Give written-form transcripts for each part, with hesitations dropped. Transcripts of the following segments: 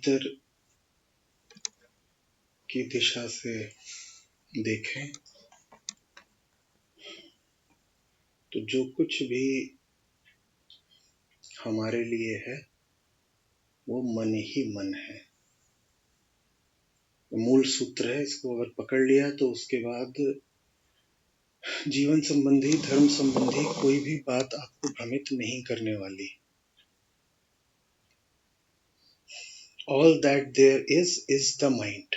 भीतर की दिशा से देखें तो जो कुछ भी हमारे लिए है वो मन ही मन है। मूल सूत्र है, इसको अगर पकड़ लिया तो उसके बाद जीवन संबंधी, धर्म संबंधी कोई भी बात आपको भ्रमित नहीं करने वाली। All that there is the mind.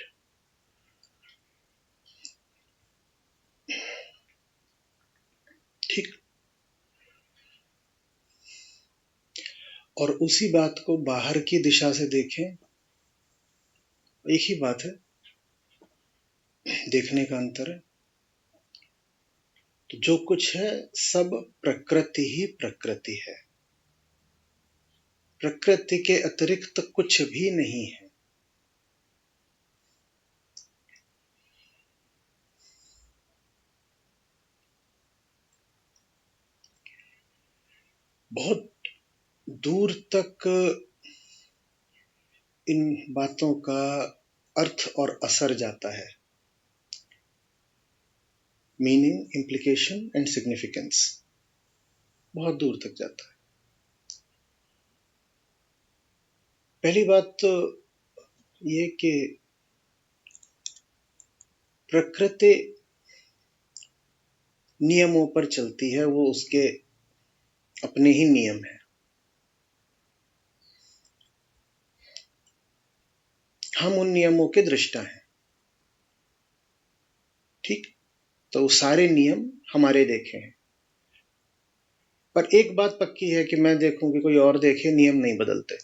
ठीक। और उसी बात को बाहर की दिशा से देखें, एक ही बात है, देखने का अंतर है। तो जो कुछ है सब प्रकृति ही प्रकृति है, प्रकृति के अतिरिक्त कुछ भी नहीं है। बहुत दूर तक इन बातों का अर्थ और असर जाता है, मीनिंग, इम्प्लीकेशन एंड सिग्निफिकेंस बहुत दूर तक जाता है। पहली बात तो ये कि प्रकृति नियमों पर चलती है, वो उसके अपने ही नियम है। हम उन नियमों के दृष्टा हैं। ठीक। तो वो सारे नियम हमारे देखे हैं, पर एक बात पक्की है कि मैं देखूं कि कोई और देखे, नियम नहीं बदलते।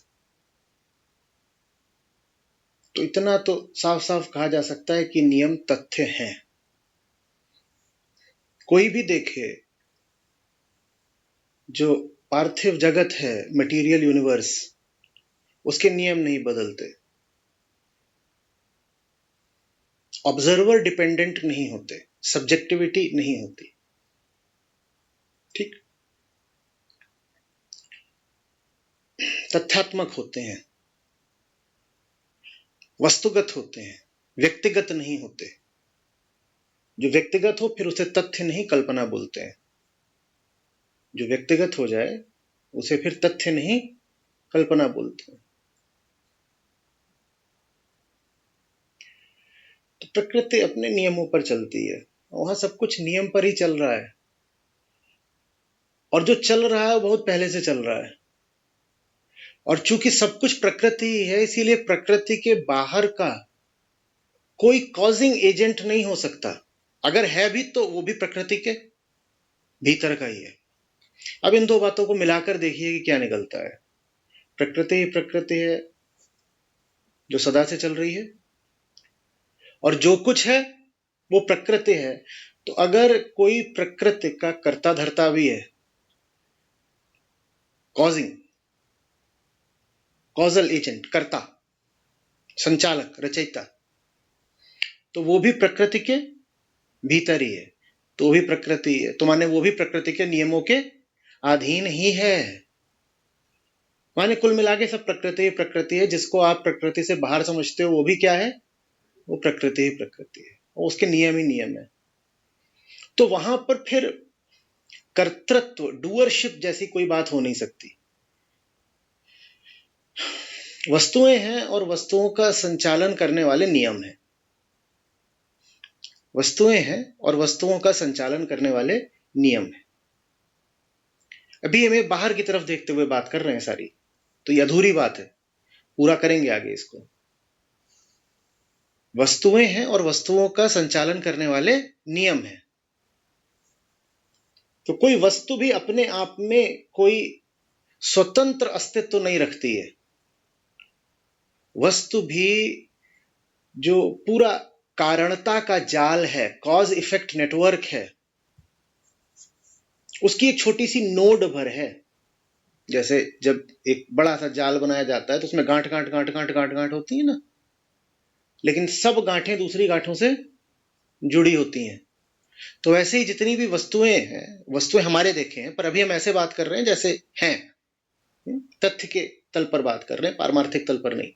तो इतना तो साफ साफ कहा जा सकता है कि नियम तथ्य हैं। कोई भी देखे, जो पार्थिव जगत है, मटेरियल यूनिवर्स, उसके नियम नहीं बदलते, ऑब्जर्वर डिपेंडेंट नहीं होते, सब्जेक्टिविटी नहीं होती। ठीक। तथ्यात्मक होते हैं, वस्तुगत होते हैं, व्यक्तिगत नहीं होते। जो व्यक्तिगत हो फिर उसे तथ्य नहीं कल्पना बोलते हैं। जो व्यक्तिगत हो जाए उसे फिर तथ्य नहीं कल्पना बोलते हैं। तो प्रकृति अपने नियमों पर चलती है, वहां सब कुछ नियम पर ही चल रहा है, और जो चल रहा है वो बहुत पहले से चल रहा है। और चूंकि सब कुछ प्रकृति ही है, इसीलिए प्रकृति के बाहर का कोई कॉजिंग एजेंट नहीं हो सकता। अगर है भी तो वो भी प्रकृति के भीतर का ही है। अब इन दो बातों को मिलाकर देखिए कि क्या निकलता है। प्रकृति ही प्रकृति है जो सदा से चल रही है, और जो कुछ है वो प्रकृति है। तो अगर कोई प्रकृति का कर्ता धर्ता भी है, कॉजिंग, कॉजल एजेंट, कर्ता, संचालक, रचयिता, तो वो भी प्रकृति के भीतर ही है। तो वो भी प्रकृति है, तो माने वो भी प्रकृति के नियमों के अधीन ही है। माने कुल मिला के सब प्रकृति ही प्रकृति है। जिसको आप प्रकृति से बाहर समझते हो वो भी क्या है, वो प्रकृति ही प्रकृति है, और उसके नियम ही नियम है। तो वहां पर फिर कर्तृत्व, डूअरशिप जैसी कोई बात हो नहीं सकती। वस्तुएं हैं और वस्तुओं का संचालन करने वाले नियम हैं। वस्तुएं हैं और वस्तुओं का संचालन करने वाले नियम हैं। अभी हमें बाहर की तरफ देखते हुए बात कर रहे हैं सारी, तो ये अधूरी बात है, पूरा करेंगे आगे इसको। वस्तुएं हैं और वस्तुओं का संचालन करने वाले नियम हैं। तो कोई वस्तु भी अपने आप में कोई स्वतंत्र अस्तित्व नहीं रखती है। वस्तु भी जो पूरा कारणता का जाल है, कॉज इफेक्ट नेटवर्क है, उसकी एक छोटी सी नोड भर है। जैसे जब एक बड़ा सा जाल बनाया जाता है तो उसमें गांठ गांठ गांठ गांठ गांठ गांठ होती है ना, लेकिन सब गांठें दूसरी गांठों से जुड़ी होती हैं। तो वैसे ही जितनी भी वस्तुएं हैं, वस्तुएं हमारे देखे हैं, पर अभी हम ऐसे बात कर रहे हैं जैसे हैं, तथ्य के तल पर बात कर रहे हैं, पारमार्थिक तल पर नहीं।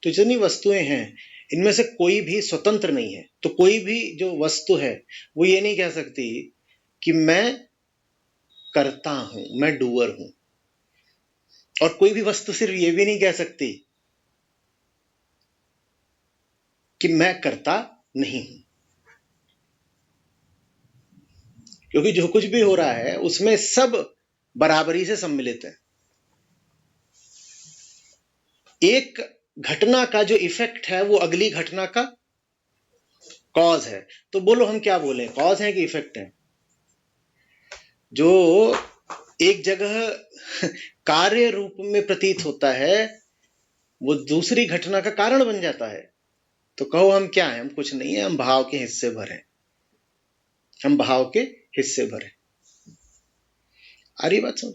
तो जितनी वस्तुएं हैं इनमें से कोई भी स्वतंत्र नहीं है। तो कोई भी जो वस्तु है वो ये नहीं कह सकती कि मैं करता हूं, मैं डूअर हूं। और कोई भी वस्तु सिर्फ ये भी नहीं कह सकती कि मैं करता नहीं हूं, क्योंकि जो कुछ भी हो रहा है उसमें सब बराबरी से सम्मिलित है। एक घटना का जो इफेक्ट है वो अगली घटना का कॉज है। तो बोलो हम क्या बोलें, कॉज है कि इफेक्ट है? जो एक जगह कार्य रूप में प्रतीत होता है वो दूसरी घटना का कारण बन जाता है। तो कहो हम क्या हैं? हम कुछ नहीं है, हम भाव के हिस्से भर हैं। हम भाव के हिस्से भर हैं। आ रही बात समझ?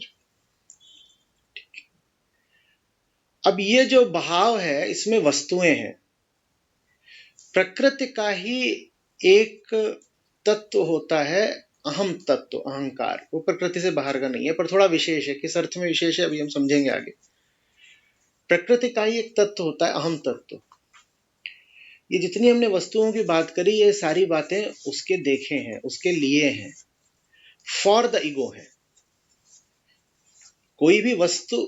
अब ये जो भाव है इसमें वस्तुएं हैं। प्रकृति का ही एक तत्व होता है अहम तत्व, अहंकार। वो प्रकृति से बाहर का नहीं है, पर थोड़ा विशेष है। किस अर्थ में विशेष है अभी हम समझेंगे आगे। प्रकृति का ही एक तत्व होता है अहम तत्व। ये जितनी हमने वस्तुओं की बात करी ये सारी बातें उसके देखे हैं, उसके लिए हैं, फॉर द ईगो है। कोई भी वस्तु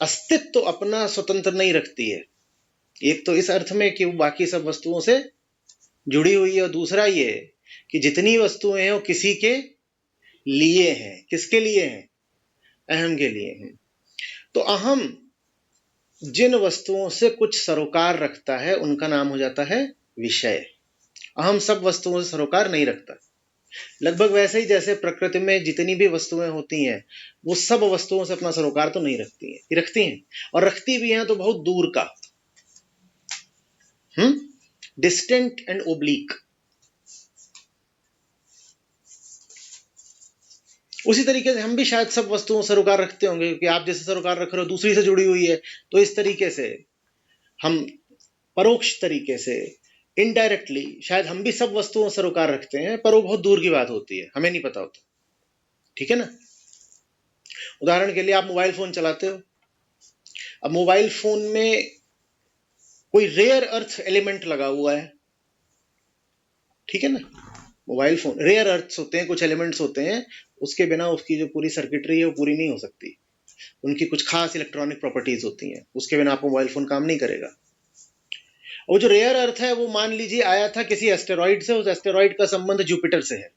अस्तित्व तो अपना स्वतंत्र नहीं रखती है। एक तो इस अर्थ में कि वो बाकी सब वस्तुओं से जुड़ी हुई है, और दूसरा ये कि जितनी वस्तुएं हैं वो किसी के लिए हैं। किसके लिए हैं? अहम के लिए हैं। तो अहम जिन वस्तुओं से कुछ सरोकार रखता है उनका नाम हो जाता है विषय। अहम सब वस्तुओं से सरोकार नहीं रखता। लगभग वैसे ही जैसे प्रकृति में जितनी भी वस्तुएं होती हैं वो सब वस्तुओं से अपना सरोकार तो नहीं रखती हैं। ये रखती हैं, और रखती भी हैं तो बहुत दूर का, डिस्टेंट एंड ओब्लिक। उसी तरीके से हम भी शायद सब वस्तुओं से सरोकार रखते होंगे, क्योंकि आप जैसे सरोकार रख रहे हो दूसरी से जुड़ी हुई है। तो इस तरीके से हम परोक्ष तरीके से, इनडायरेक्टली, शायद हम भी सब वस्तुओं से सरोकार रखते हैं, पर वो बहुत दूर की बात होती है, हमें नहीं पता होता। ठीक है ना? उदाहरण के लिए आप मोबाइल फोन चलाते हो। अब मोबाइल फोन में कोई रेयर अर्थ एलिमेंट लगा हुआ है। ठीक है ना? मोबाइल फोन रेयर अर्थ्स होते हैं, कुछ एलिमेंट्स होते हैं, उसके बिना उसकी जो पूरी सर्किटरी है वो पूरी नहीं हो सकती। उनकी कुछ खास इलेक्ट्रॉनिक प्रॉपर्टीज होती हैं, उसके बिना आपको मोबाइल फोन काम नहीं करेगा। और जो रेयर अर्थ है वो मान लीजिए आया था किसी एस्टेरॉइड से, उस एस्टेरॉइड का संबंध जुपिटर से है,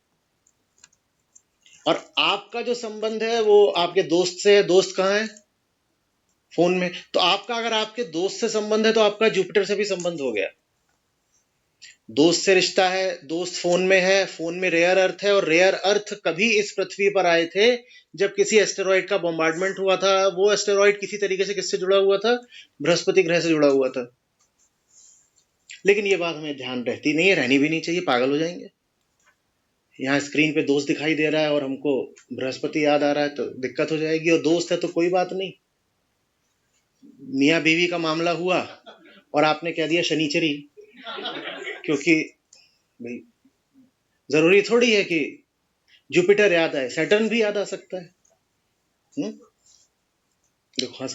और आपका जो संबंध है वो आपके दोस्त से है। दोस्त कहाँ है? फोन में। तो आपका अगर आपके दोस्त से संबंध है तो आपका जुपिटर से भी संबंध हो गया। दोस्त से रिश्ता है, दोस्त फोन में है, फोन में रेयर अर्थ है, और रेयर अर्थ कभी इस पृथ्वी पर आए थे जब किसी एस्टेरॉइड का बॉम्बार्डमेंट हुआ था। वो एस्टेरॉइड किसी तरीके से किससे जुड़ा हुआ था? बृहस्पति ग्रह से जुड़ा हुआ था। लेकिन ये बात हमें ध्यान रहती नहीं है, रहनी भी नहीं चाहिए, पागल हो जाएंगे। यहाँ स्क्रीन पे दोस्त दिखाई दे रहा है और हमको बृहस्पति याद आ रहा है तो दिक्कत हो जाएगी। और दोस्त है तो कोई बात नहीं, मियाँ बीवी का मामला हुआ और आपने कह दिया शनिचरी, क्योंकि भाई जरूरी थोड़ी है कि जुपिटर याद आए, सैटर्न भी याद आ सकता है। देखो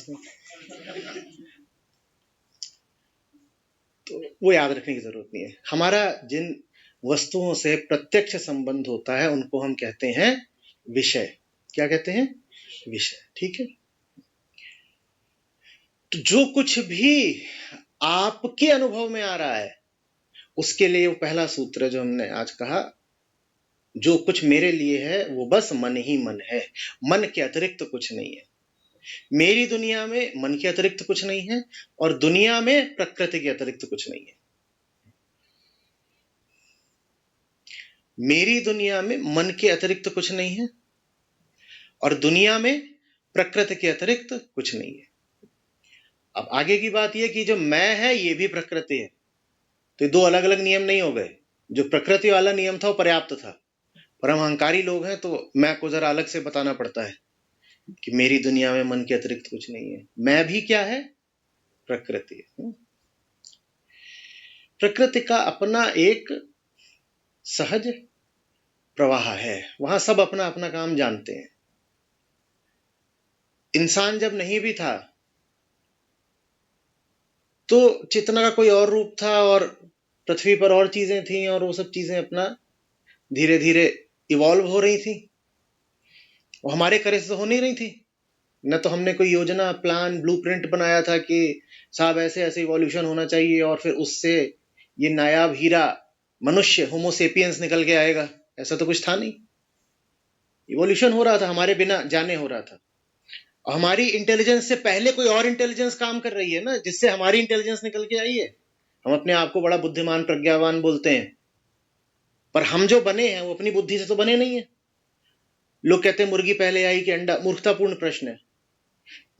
तो वो याद रखने की जरूरत नहीं है। हमारा जिन वस्तुओं से प्रत्यक्ष संबंध होता है उनको हम कहते हैं विषय। क्या कहते हैं? विषय। ठीक है? तो जो कुछ भी आपके अनुभव में आ रहा है उसके लिए वो पहला सूत्र जो हमने आज कहा, जो कुछ मेरे लिए है वो बस मन ही मन है, मन के अतिरिक्त कुछ नहीं है। मेरी दुनिया में मन के अतिरिक्त कुछ नहीं है, और दुनिया में प्रकृति के अतिरिक्त कुछ नहीं है। मेरी दुनिया में मन के अतिरिक्त कुछ नहीं है, और दुनिया में प्रकृति के अतिरिक्त कुछ नहीं है। अब आगे की बात यह कि जो मैं है ये भी प्रकृति है। तो दो अलग अलग नियम नहीं हो गए। जो प्रकृति वाला नियम था वो पर्याप्त था, पर हम अहंकारी लोग हैं तो मैं को जरा अलग से बताना पड़ता है कि मेरी दुनिया में मन के अतिरिक्त कुछ नहीं है। मैं भी क्या है? प्रकृति है। प्रकृति का अपना एक सहज प्रवाह है, वहां सब अपना अपना काम जानते हैं। इंसान जब नहीं भी था तो चेतना का कोई और रूप था और पृथ्वी पर और चीजें थी और वो सब चीजें अपना धीरे धीरे इवॉल्व हो रही थी, वो हमारे करे से तो हो नहीं रही थी। न तो हमने कोई योजना, प्लान, ब्लूप्रिंट बनाया था कि साहब ऐसे ऐसे इवोल्यूशन होना चाहिए और फिर उससे ये नायाब हीरा मनुष्य होमोसेपियंस निकल के आएगा। ऐसा तो कुछ था नहीं। इवोल्यूशन हो रहा था, हमारे बिना जाने हो रहा था। और हमारी इंटेलिजेंस से पहले कोई और इंटेलिजेंस काम कर रही है ना, जिससे हमारी इंटेलिजेंस निकल के आई है। हम अपने आप को बड़ा बुद्धिमान, प्रज्ञावान बोलते हैं, पर हम जो बने हैं वो अपनी बुद्धि से तो बने नहीं है। लोग कहते हैं मुर्गी पहले आई कि अंडा। मूर्खतापूर्ण प्रश्न है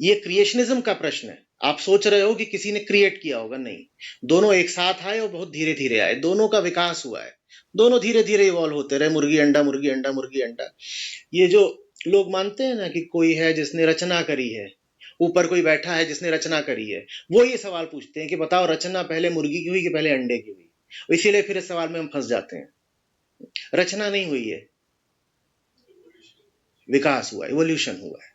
ये, क्रिएशनिज्म का प्रश्न है। आप सोच रहे हो कि किसी ने क्रिएट किया होगा, नहीं। दोनों एक साथ आए और बहुत धीरे धीरे आए, दोनों का विकास हुआ है, दोनों धीरे धीरे इवॉल्व होते रहे। मुर्गी अंडा, मुर्गी अंडा, मुर्गी अंडा। ये जो लोग मानते हैं ना कि कोई है जिसने रचना करी है, ऊपर कोई बैठा है जिसने रचना करी है, वो ये सवाल पूछते हैं कि बताओ रचना पहले मुर्गी की हुई कि पहले अंडे की हुई। इसीलिए फिर इस सवाल में हम फंस जाते हैं। रचना नहीं हुई है, विकास हुआ, इवोल्यूशन हुआ है,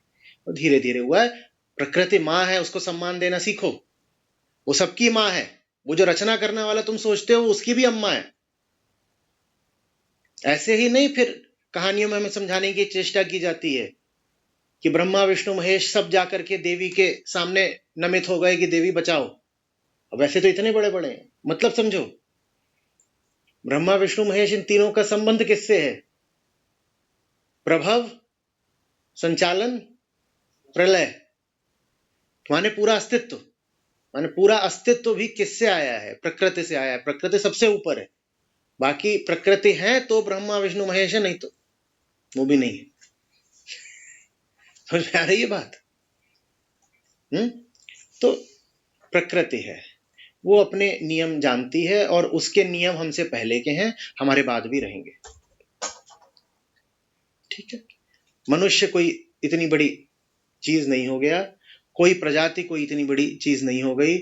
और धीरे धीरे हुआ है। प्रकृति माँ है, उसको सम्मान देना सीखो। वो सबकी माँ है। वो जो रचना करने वाला तुम सोचते हो उसकी भी अम्मा है। ऐसे ही नहीं फिर कहानियों में हमें समझाने की चेष्टा की जाती है कि ब्रह्मा विष्णु महेश सब जाकर के देवी के सामने नमित हो गए कि देवी बचाओ। अब वैसे तो इतने बड़े बड़े हैं, मतलब समझो, ब्रह्मा विष्णु महेश इन तीनों का संबंध किससे है? प्रभव, संचालन, प्रलय। माने पूरा अस्तित्व, माने पूरा अस्तित्व भी किससे आया है? प्रकृति से आया है। प्रकृति सबसे ऊपर है। बाकी प्रकृति है तो ब्रह्मा विष्णु महेश है, नहीं तो वो भी नहीं है। समझ में आ रही है बात? तो प्रकृति है, वो अपने नियम जानती है और उसके नियम हमसे पहले के हैं, हमारे बाद भी रहेंगे। ठीक है। मनुष्य कोई इतनी बड़ी चीज नहीं हो गया, कोई प्रजाति कोई इतनी बड़ी चीज नहीं हो गई,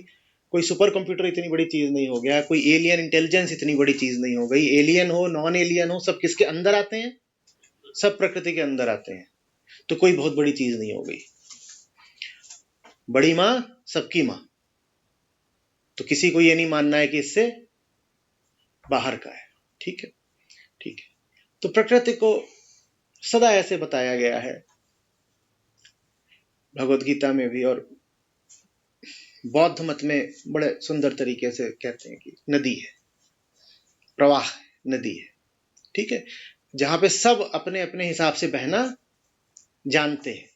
कोई सुपर कंप्यूटर इतनी बड़ी चीज नहीं हो गया, कोई एलियन इंटेलिजेंस इतनी बड़ी चीज नहीं हो गई। एलियन हो, नॉन एलियन हो, सब किसके अंदर आते हैं? सब प्रकृति के अंदर आते हैं। तो कोई बहुत बड़ी चीज नहीं हो गई। बड़ी माँ सबकी माँ, तो किसी को ये नहीं मानना है कि इससे बाहर का है। ठीक है, ठीक है। तो प्रकृति को सदा ऐसे बताया गया है भगवत गीता में भी, और बौद्ध मत में बड़े सुंदर तरीके से कहते हैं कि नदी है, प्रवाह, नदी है। ठीक है, जहां पे सब अपने अपने हिसाब से बहना जानते हैं।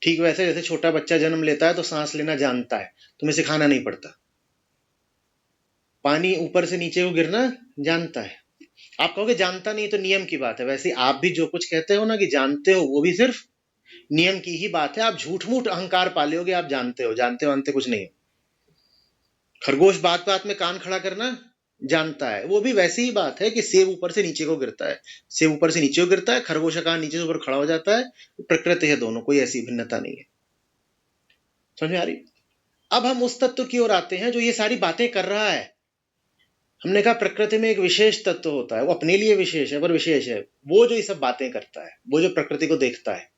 ठीक वैसे जैसे छोटा बच्चा जन्म लेता है तो सांस लेना जानता है, तुम्हें सिखाना नहीं पड़ता। पानी ऊपर से नीचे को गिरना जानता है। आप कहोगे जानता नहीं तो नियम की बात है। वैसे आप भी जो कुछ कहते हो ना कि जानते हो, वो भी सिर्फ नियम की ही बात है। आप झूठ मूठ अहंकार पालोगे, आप जानते हो, जानते वानते कुछ नहीं। खरगोश बात बात में कान खड़ा करना जानता है, वो भी वैसी ही बात है कि सेब ऊपर से नीचे को गिरता है, सेब ऊपर से नीचे को गिरता है, खरगोश का कान नीचे से ऊपर खड़ा हो जाता है। प्रकृति है दोनों, कोई ऐसी भिन्नता नहीं है। समझ में आ रही? अब हम उस तत्व की ओर आते हैं जो ये सारी बातें कर रहा है। हमने कहा प्रकृति में एक विशेष तत्व होता है, वो अपने लिए विशेष है पर विशेष है, वो जो ये सब बातें करता है, वो जो प्रकृति को देखता है,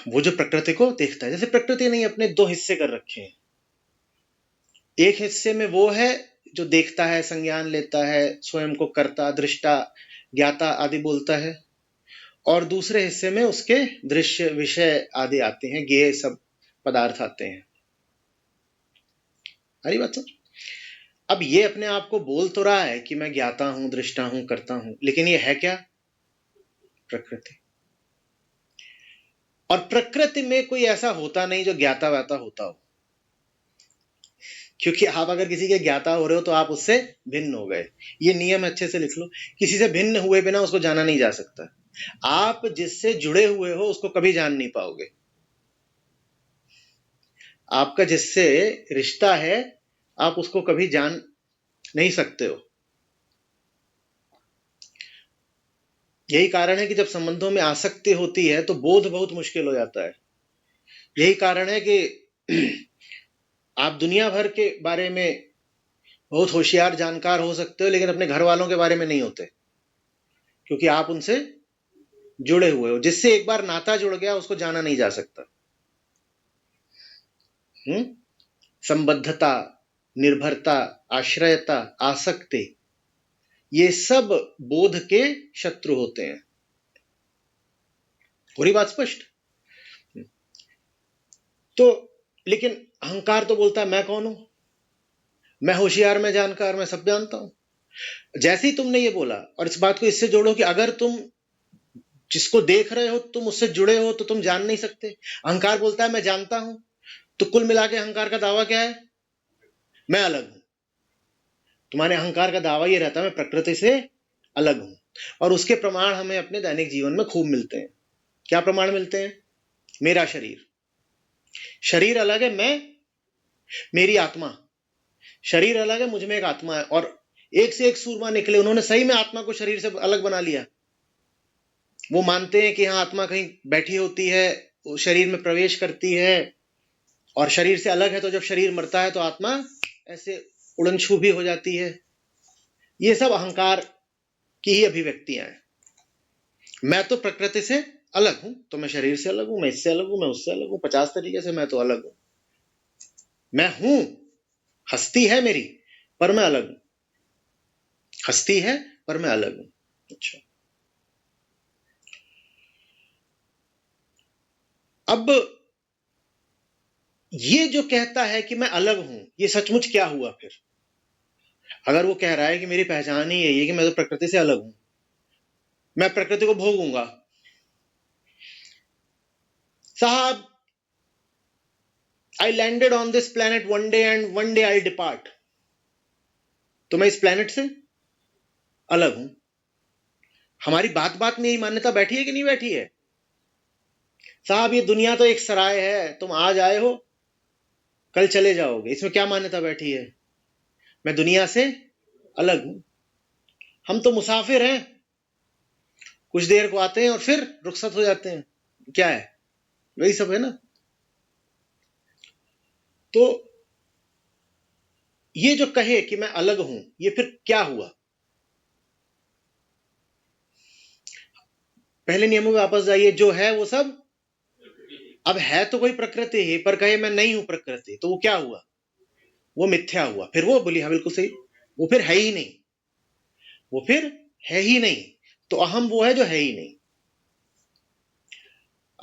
वो जो प्रकृति को देखता है। जैसे प्रकृति ने अपने दो हिस्से कर रखे हैं। एक हिस्से में वो है जो देखता है, संज्ञान लेता है, स्वयं को कर्ता, दृष्टा, ज्ञाता आदि बोलता है, और दूसरे हिस्से में उसके दृश्य, विषय आदि आते हैं, ज्ञेय सब पदार्थ आते हैं। अरे बात समझ? अब ये अपने आप को बोल तो रहा है कि मैं ज्ञाता हूं, दृष्टा हूं, करता हूं, लेकिन ये है क्या? प्रकृति। और प्रकृति में कोई ऐसा होता नहीं जो ज्ञाता वाता होता हो, क्योंकि आप अगर किसी के ज्ञाता हो रहे हो तो आप उससे भिन्न हो गए। ये नियम अच्छे से लिख लो, किसी से भिन्न हुए बिना उसको जाना नहीं जा सकता। आप जिससे जुड़े हुए हो उसको कभी जान नहीं पाओगे। आपका जिससे रिश्ता है आप उसको कभी जान नहीं सकते हो। यही कारण है कि जब संबंधों में आसक्ति होती है तो बोध बहुत मुश्किल हो जाता है। यही कारण है कि आप दुनिया भर के बारे में बहुत होशियार, जानकार हो सकते हो, लेकिन अपने घर वालों के बारे में नहीं होते, क्योंकि आप उनसे जुड़े हुए हो। जिससे एक बार नाता जुड़ गया उसको जाना नहीं जा सकता। संबद्धता, निर्भरता, आश्रयता, आसक्ति, ये सब बोध के शत्रु होते हैं। हो रही बात स्पष्ट? तो लेकिन अहंकार तो बोलता है मैं कौन हूं, मैं होशियार, मैं जानकार, मैं सब जानता हूं। जैसे ही तुमने ये बोला, और इस बात को इससे जोड़ो कि अगर तुम जिसको देख रहे हो तुम उससे जुड़े हो तो तुम जान नहीं सकते। अहंकार बोलता है मैं जानता हूं। तो कुल मिला के अहंकार का दावा क्या है? मैं अलग हूं। तुम्हारे अहंकार का दावा ये रहता है मैं प्रकृति से अलग हूं। और उसके प्रमाण हमें अपने दैनिक जीवन में खूब मिलते हैं। क्या प्रमाण मिलते हैं? मेरा शरीर, शरीर अलग है, मैं, मेरी आत्मा। शरीर अलग है, मुझ में एक आत्मा है। और एक से एक सूरमा निकले, उन्होंने सही में आत्मा को शरीर से अलग बना लिया। वो मानते हैं कि हाँ आत्मा कहीं बैठी होती है, वो शरीर में प्रवेश करती है और शरीर से अलग है, तो जब शरीर मरता है तो आत्मा ऐसे उड़न छू भी हो जाती है। ये सब अहंकार की ही अभिव्यक्तियां हैं। मैं तो प्रकृति से अलग हूं, तो मैं शरीर से अलग हूं, मैं इससे अलग हूं, मैं उससे अलग हूं, 50 तरीके से मैं तो अलग हूं। मैं हूं, हस्ती है मेरी, पर मैं अलग हूं। हस्ती है पर मैं अलग हूं। अच्छा, अब ये जो कहता है कि मैं अलग हूं, ये सचमुच क्या हुआ फिर? अगर वो कह रहा है कि मेरी पहचान ही यही है कि मैं तो प्रकृति से अलग हूं, मैं प्रकृति को भोगूंगा, साहब I landed on this planet one day and one day I depart, तो मैं इस प्लेनेट से अलग हूं। हमारी बात बात में यही मान्यता बैठी है कि नहीं बैठी है? साहब ये दुनिया तो एक सराय है, तुम आज आए हो कल चले जाओगे, इसमें क्या मान्यता बैठी है? मैं दुनिया से अलग हूं। हम तो मुसाफिर हैं, कुछ देर को आते हैं और फिर रुखसत हो जाते हैं। क्या है? वही सब है ना। तो ये जो कहे कि मैं अलग हूं, ये फिर क्या हुआ? पहले नियमों में वापस जाइए। जो है वो सब अब है तो कोई प्रकृति ही, पर कहे मैं नहीं हूं प्रकृति, तो वो क्या हुआ? वो मिथ्या हुआ। फिर वो बोली हाँ बिल्कुल सही, वो फिर है ही नहीं, वो फिर है ही नहीं। तो अहम वो है जो है ही नहीं,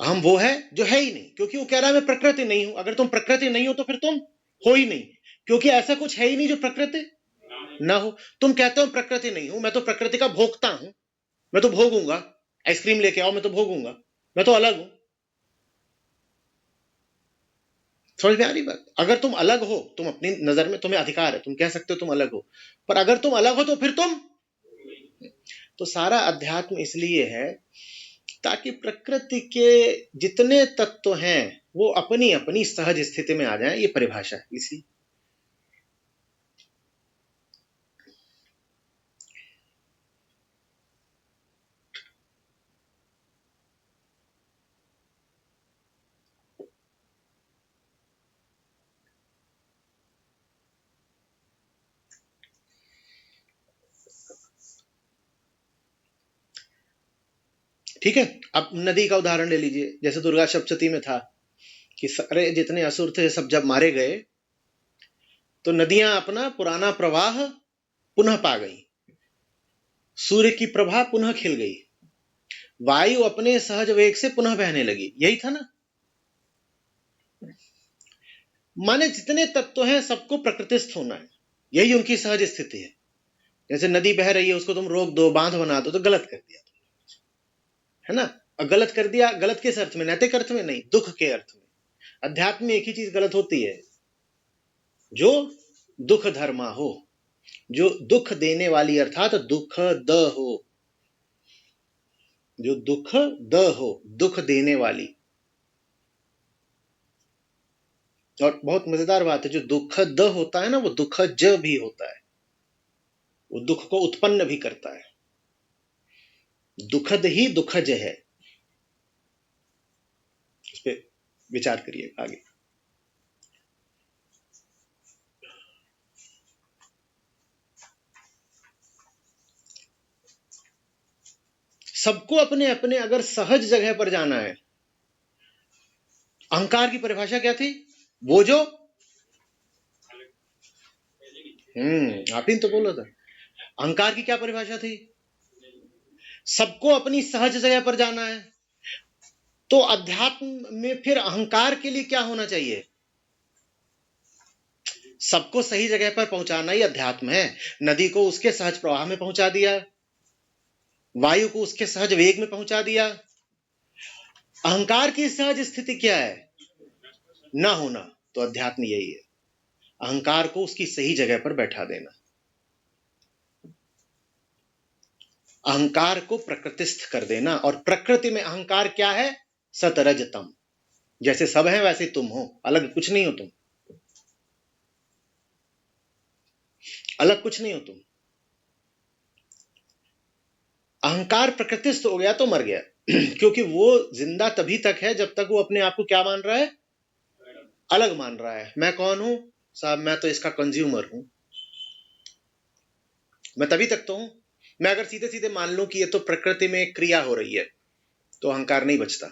अहम वो है जो है ही नहीं, क्योंकि वो कह रहा है मैं प्रकृति नहीं हूं। अगर तुम प्रकृति नहीं हो तो फिर तुम हो ही नहीं, क्योंकि ऐसा कुछ है ही नहीं जो प्रकृति ना हो। तुम कहते हो प्रकृति नहीं हूं, मैं तो प्रकृति का भोगता हूं, मैं तो भोगूंगा, आइसक्रीम लेके आओ मैं तो भोगूंगा, मैं तो अलग हूं। समझ में आ रही बात? अगर तुम अलग हो, तुम अपनी नजर में तुम्हें अधिकार है, तुम कह सकते हो तुम अलग हो, पर अगर तुम अलग हो तो फिर तुम, तो सारा अध्यात्म इसलिए है ताकि प्रकृति के जितने तत्व हैं वो अपनी अपनी सहज स्थिति में आ जाएं। ये परिभाषा है इसी। ठीक है, अब नदी का उदाहरण ले लीजिए। जैसे दुर्गा सप्तशती में था कि सारे जितने असुर थे सब जब मारे गए तो नदियां अपना पुराना प्रवाह पुनः पा गई, सूर्य की प्रभा पुनः खिल गई, वायु अपने सहज वेग से पुनः बहने लगी। यही था ना? माने जितने तत्व हैं सबको प्रकृतिस्थ होना है, यही उनकी सहज स्थिति है। जैसे नदी बह रही है, उसको तुम रोक दो, बांध बना दो, तो गलत कर दिया, है ना? और गलत कर दिया, गलत किस अर्थ में? नैतिक अर्थ में नहीं, दुख के अर्थ में। अध्यात्म में एक ही चीज गलत होती है, जो दुख धर्मा हो, जो दुख देने वाली अर्थात दुख द हो, जो दुख द हो, दुख देने वाली। और बहुत मजेदार बात है, जो दुख द होता है ना वो दुख ज भी होता है, वो दुख को उत्पन्न भी करता है। दुखद ही दुखज है। इस पे विचार करिए आगे। सबको अपने अपने अगर सहज जगह पर जाना है, अहंकार की परिभाषा क्या थी? वो जो आप ही ने तो बोला था। अहंकार की क्या परिभाषा थी? सबको अपनी सहज जगह पर जाना है। तो अध्यात्म में फिर अहंकार के लिए क्या होना चाहिए? सबको सही जगह पर पहुंचाना ही अध्यात्म है। नदी को उसके सहज प्रवाह में पहुंचा दिया, वायु को उसके सहज वेग में पहुंचा दिया। अहंकार की सहज स्थिति क्या है? ना होना। तो अध्यात्म यही है, अहंकार को उसकी सही जगह पर बैठा देना, अहंकार को प्रकृतिस्थ कर देना। और प्रकृति में अहंकार क्या है? सतरजतम। जैसे सब है वैसे तुम हो, अलग कुछ नहीं हो तुम, अलग कुछ नहीं हो तुम। अहंकार प्रकृतिस्थ हो गया तो मर गया क्योंकि वो जिंदा तभी तक है जब तक वो अपने आप को क्या मान रहा है? अलग मान रहा है। मैं कौन हूं साहब? मैं तो इसका कंज्यूमर हूं। मैं तभी तक तो हूं। मैं अगर सीधे सीधे मान लूं कि ये तो प्रकृति में एक क्रिया हो रही है, तो अहंकार नहीं बचता।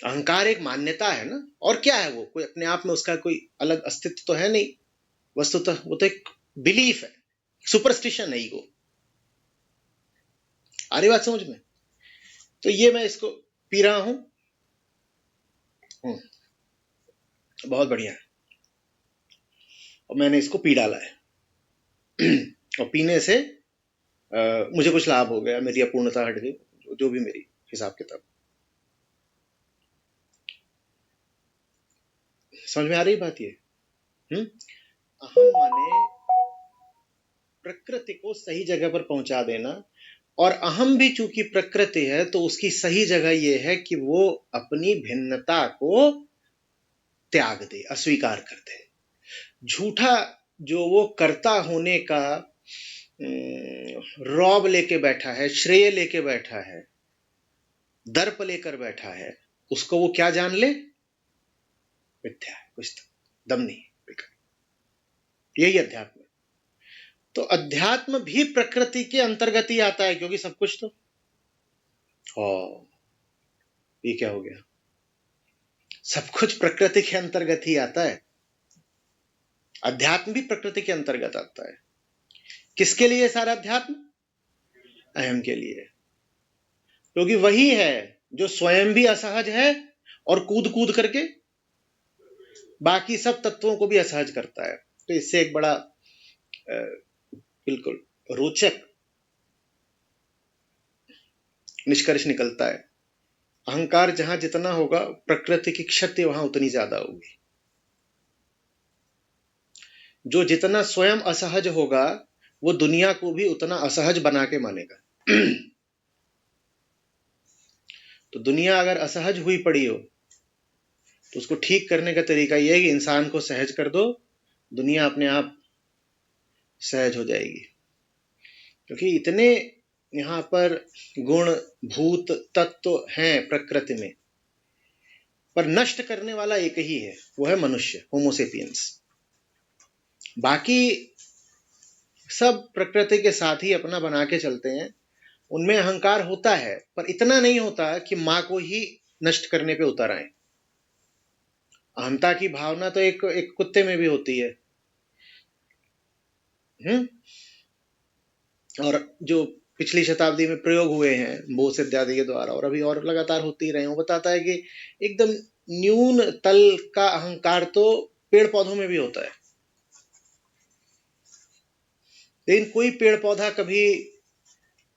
अहंकार एक मान्यता है ना, और क्या है वो? कोई अपने आप में उसका कोई अलग अस्तित्व तो है नहीं। वस्तुतः वो तो एक बिलीफ है, सुपरस्टिशन है ईगो। आ रही बात समझ में? तो ये मैं इसको पी रहा हूं, बहुत बढ़िया है, और मैंने इसको पी डाला है और पीने से मुझे कुछ लाभ हो गया, मेरी अपूर्णता हट गई, जो भी मेरी हिसाब किताब। समझ में आ रही बात ये? अहम माने प्रकृति को सही जगह पर पहुंचा देना। और अहम भी चूंकि प्रकृति है, तो उसकी सही जगह यह है कि वो अपनी भिन्नता को त्याग दे, अस्वीकार कर दे। झूठा जो वो कर्ता होने का रौब लेके बैठा है, श्रेय लेके बैठा है, दर्प लेकर बैठा है, उसको वो क्या जान ले? मिथ्या है, कुछ दम नहीं, बेकार। यही अध्यात्म है। तो अध्यात्म भी प्रकृति के अंतर्गत ही आता है, क्योंकि सब कुछ तो ये क्या हो गया? सब कुछ प्रकृति के अंतर्गत ही आता है। अध्यात्म भी प्रकृति के अंतर्गत आता है। किसके लिए सारा अध्यात्म? अहम के लिए, क्योंकि वही है जो स्वयं भी असहज है और कूद कूद करके बाकी सब तत्वों को भी असहज करता है। तो इससे एक बड़ा बिल्कुल रोचक निष्कर्ष निकलता है, अहंकार जहां जितना होगा, प्रकृति की क्षति वहां उतनी ज्यादा होगी। जो जितना स्वयं असहज होगा, वो दुनिया को भी उतना असहज बना के मानेगा तो दुनिया अगर असहज हुई पड़ी हो, तो उसको ठीक करने का तरीका यह है कि इंसान को सहज कर दो, दुनिया अपने आप सहज हो जाएगी। क्योंकि इतने यहां पर गुण भूत तत्व हैं प्रकृति में, पर नष्ट करने वाला एक ही है, वो है मनुष्य, होमोसेपियंस। बाकी सब प्रकृति के साथ ही अपना बना के चलते हैं। उनमें अहंकार होता है, पर इतना नहीं होता कि मां को ही नष्ट करने पे उतर आए। अहंता की भावना तो एक कुत्ते में भी होती है। और जो पिछली शताब्दी में प्रयोग हुए हैं बोस इत्यादि के द्वारा, और अभी और लगातार होती रहे, वो बताता है कि एकदम न्यून तल का अहंकार तो पेड़ पौधों में भी होता है, लेकिन कोई पेड़ पौधा कभी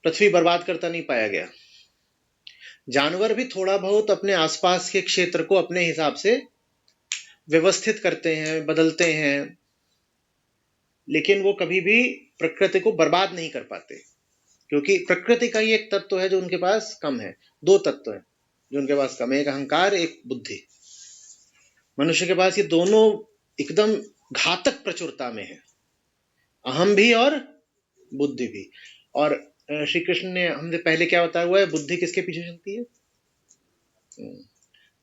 पृथ्वी बर्बाद करता नहीं पाया गया। जानवर भी थोड़ा बहुत अपने आसपास के क्षेत्र को अपने हिसाब से व्यवस्थित करते हैं, बदलते हैं, लेकिन वो कभी भी प्रकृति को बर्बाद नहीं कर पाते, क्योंकि प्रकृति का ही एक तत्व है जो उनके पास कम है। दो तत्व है जो उनके पास कम है, एक अहंकार, एक बुद्धि। मनुष्य के पास ये दोनों एकदम घातक प्रचुरता में है, अहम भी और बुद्धि भी। और श्री कृष्ण ने हमसे पहले क्या बताया हुआ है, बुद्धि किसके पीछे चलती है?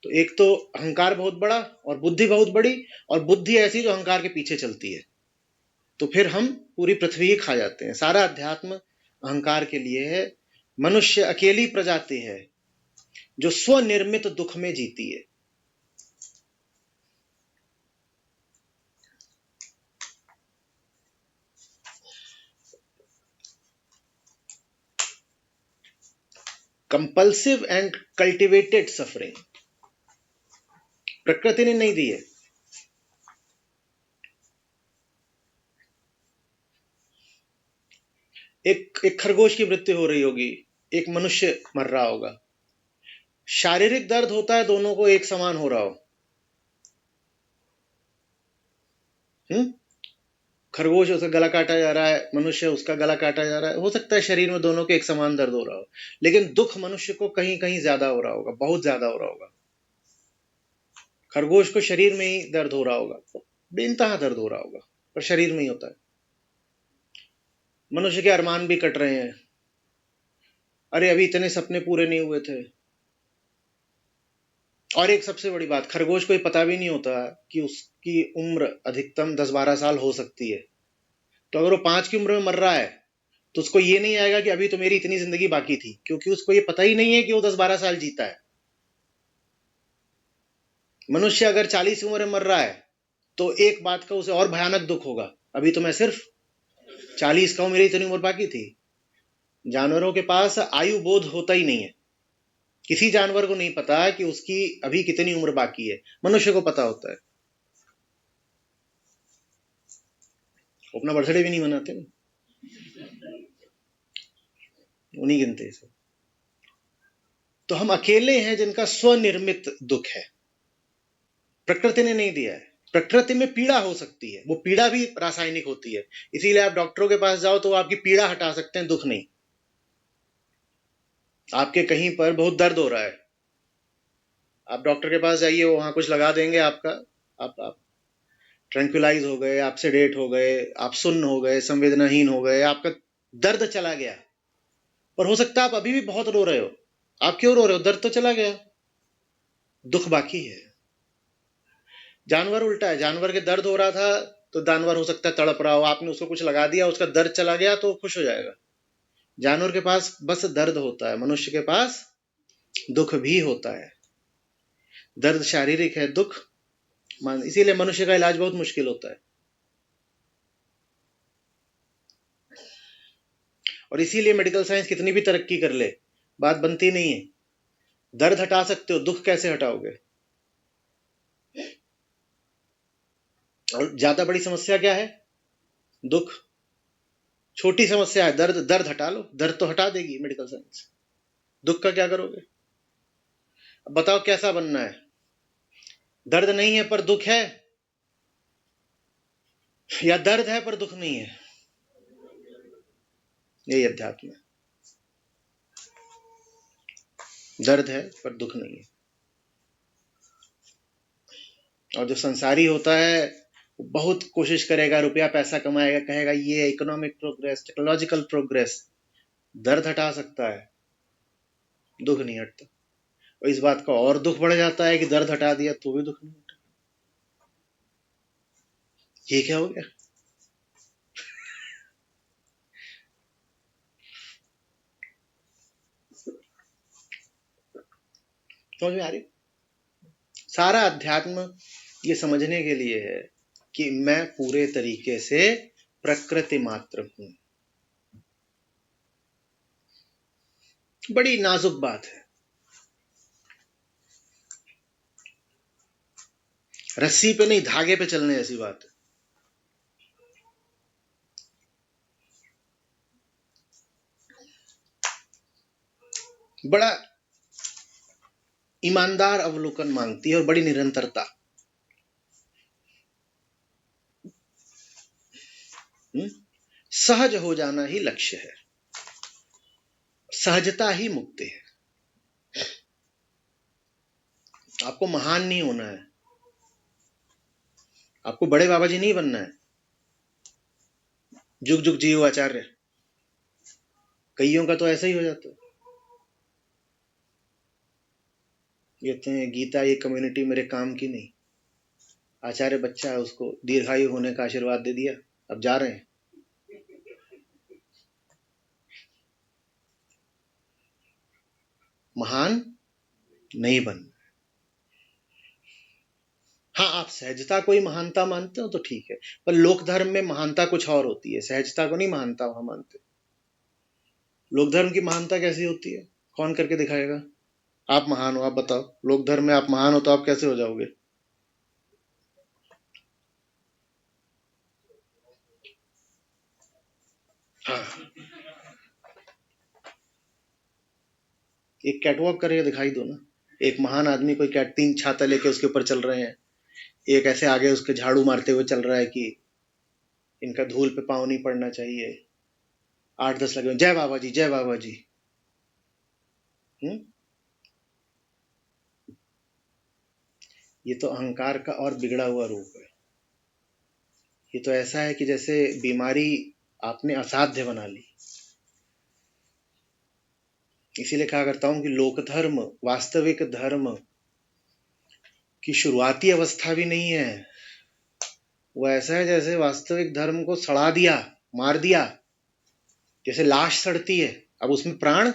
तो एक तो अहंकार बहुत बड़ा और बुद्धि बहुत बड़ी, और बुद्धि ऐसी जो अहंकार के पीछे चलती है, तो फिर हम पूरी पृथ्वी ही खा जाते हैं। सारा अध्यात्म अहंकार के लिए है। मनुष्य अकेली प्रजाति है जो स्वनिर्मित दुख में जीती है। कंपल्सिव एंड कल्टिवेटेड सफरिंग प्रकृति ने नहीं दी है। एक खरगोश की मृत्यु हो रही होगी, एक मनुष्य मर रहा होगा, शारीरिक दर्द होता है, दोनों को एक समान हो रहा हो। खरगोश उसका गला काटा जा रहा है, मनुष्य उसका गला काटा जा रहा है, हो सकता है शरीर में दोनों के एक समान दर्द हो रहा हो, लेकिन दुख मनुष्य को कहीं कहीं ज्यादा हो रहा होगा, बहुत ज्यादा हो रहा होगा। खरगोश को शरीर में ही दर्द हो रहा होगा, बेइंतहा दर्द हो रहा होगा, पर शरीर में ही होता है। मनुष्य के अरमान भी कट रहे हैं, अरे अभी इतने सपने पूरे नहीं हुए थे। और एक सबसे बड़ी बात, खरगोश को ये पता भी नहीं होता कि उसकी उम्र अधिकतम 10-12 साल हो सकती है। तो अगर वो 5 की उम्र में मर रहा है तो उसको ये नहीं आएगा कि अभी तो मेरी इतनी जिंदगी बाकी थी, क्योंकि उसको ये पता ही नहीं है कि वो 10-12 साल जीता है। मनुष्य अगर 40 की उम्र में मर रहा है तो एक बात का उसे और भयानक दुख होगा, अभी तो मैं सिर्फ 40 का हूं, मेरी इतनी उम्र बाकी थी। जानवरों के पास आयु बोध होता ही नहीं है, किसी जानवर को नहीं पता कि उसकी अभी कितनी उम्र बाकी है, मनुष्य को पता होता है। अपना बर्थडे भी नहीं मनाते ना, उन्हीं गिनते से। तो हम अकेले हैं जिनका स्वनिर्मित दुख है, प्रकृति ने नहीं दिया है। प्रकृति में पीड़ा हो सकती है, वो पीड़ा भी रासायनिक होती है, इसीलिए आप डॉक्टरों के पास जाओ तो वो आपकी पीड़ा हटा सकते हैं, दुख नहीं। आपके कहीं पर बहुत दर्द हो रहा है, आप डॉक्टर के पास जाइए, वो वहां कुछ लगा देंगे आपका, आप ट्रैंक्विलाइज हो गए, आप सेडेट हो गए, आप सुन्न हो गए, संवेदनाहीन हो गए, आपका दर्द चला गया। पर हो सकता है आप अभी भी बहुत रो रहे हो, आप क्यों रो रहे हो? दर्द तो चला गया, दुख बाकी है। जानवर उल्टा है, जानवर के दर्द हो रहा था तो जानवर हो सकता है तड़प रहा हो, आपने उसको कुछ लगा दिया, उसका दर्द चला गया तो खुश हो जाएगा। जानवर के पास बस दर्द होता है, मनुष्य के पास दुख भी होता है। दर्द शारीरिक है, दुख इसीलिए मनुष्य का इलाज बहुत मुश्किल होता है, और इसीलिए मेडिकल साइंस कितनी भी तरक्की कर ले, बात बनती नहीं है। दर्द हटा सकते हो, दुख कैसे हटाओगे? और ज्यादा बड़ी समस्या क्या है? दुख। छोटी समस्या है दर्द, दर्द हटा लो, दर्द तो हटा देगी मेडिकल साइंस, दुख का क्या करोगे? अब बताओ कैसा बनना है? दर्द नहीं है पर दुख है, या दर्द है पर दुख नहीं है? यही अध्यात्म है, दर्द है पर दुख नहीं है। और जो संसारी होता है बहुत कोशिश करेगा, रुपया पैसा कमाएगा, कहेगा ये इकोनॉमिक प्रोग्रेस, टेक्नोलॉजिकल प्रोग्रेस, दर्द हटा सकता है, दुख नहीं हटता। और इस बात का और दुख बढ़ जाता है कि दर्द हटा दिया तो भी दुख नहीं हटा। ये क्या हो गया? समझ में आ रही? सारा अध्यात्म ये समझने के लिए है कि मैं पूरे तरीके से प्रकृति मात्र हूं। बड़ी नाजुक बात है, रस्सी पे नहीं धागे पे चलने जैसी बात है। बड़ा ईमानदार अवलोकन मांगती है और बड़ी निरंतरता। सहज हो जाना ही लक्ष्य है, सहजता ही मुक्ति है। आपको महान नहीं होना है, आपको बड़े बाबा जी नहीं बनना है, जुग जुग जियो आचार्य, कईयों का तो ऐसा ही हो जाता है। कहते हैं गीता ये कम्युनिटी मेरे काम की नहीं, आचार्य बच्चा है, उसको दीर्घायु होने का आशीर्वाद दे दिया, अब जा रहे हैं। महान नहीं बनना। हाँ, आप सहजता को ही महानता मानते हो तो ठीक है, पर लोक धर्म में महानता कुछ और होती है, सहजता को नहीं महानता वहां मानते। लोक धर्म की महानता कैसी होती है? कौन करके दिखाएगा? आप महान हो, आप बताओ। लोक धर्म में आप महान हो तो आप कैसे हो जाओगे? हाँ, एक कैटवॉक करके दिखाई दो ना। एक महान आदमी कोई कैट 3 छाता लेके उसके ऊपर चल रहे हैं, एक ऐसे आगे उसके झाड़ू मारते हुए चल रहा है कि इनका धूल पे पाँव नहीं पड़ना चाहिए। 8-10 लगे हुए, जय बाबा जी, जय बाबा जी। हम्म। ये तो अहंकार का और बिगड़ा हुआ रूप है। ये तो ऐसा है कि जैसे बीमारी आपने असाध्य बना ली। इसीलिए कहा करता हूं कि लोक धर्म वास्तविक धर्म की शुरुआती अवस्था भी नहीं है। वो ऐसा है जैसे वास्तविक धर्म को सड़ा दिया, मार दिया, जैसे लाश सड़ती है। अब उसमें प्राण,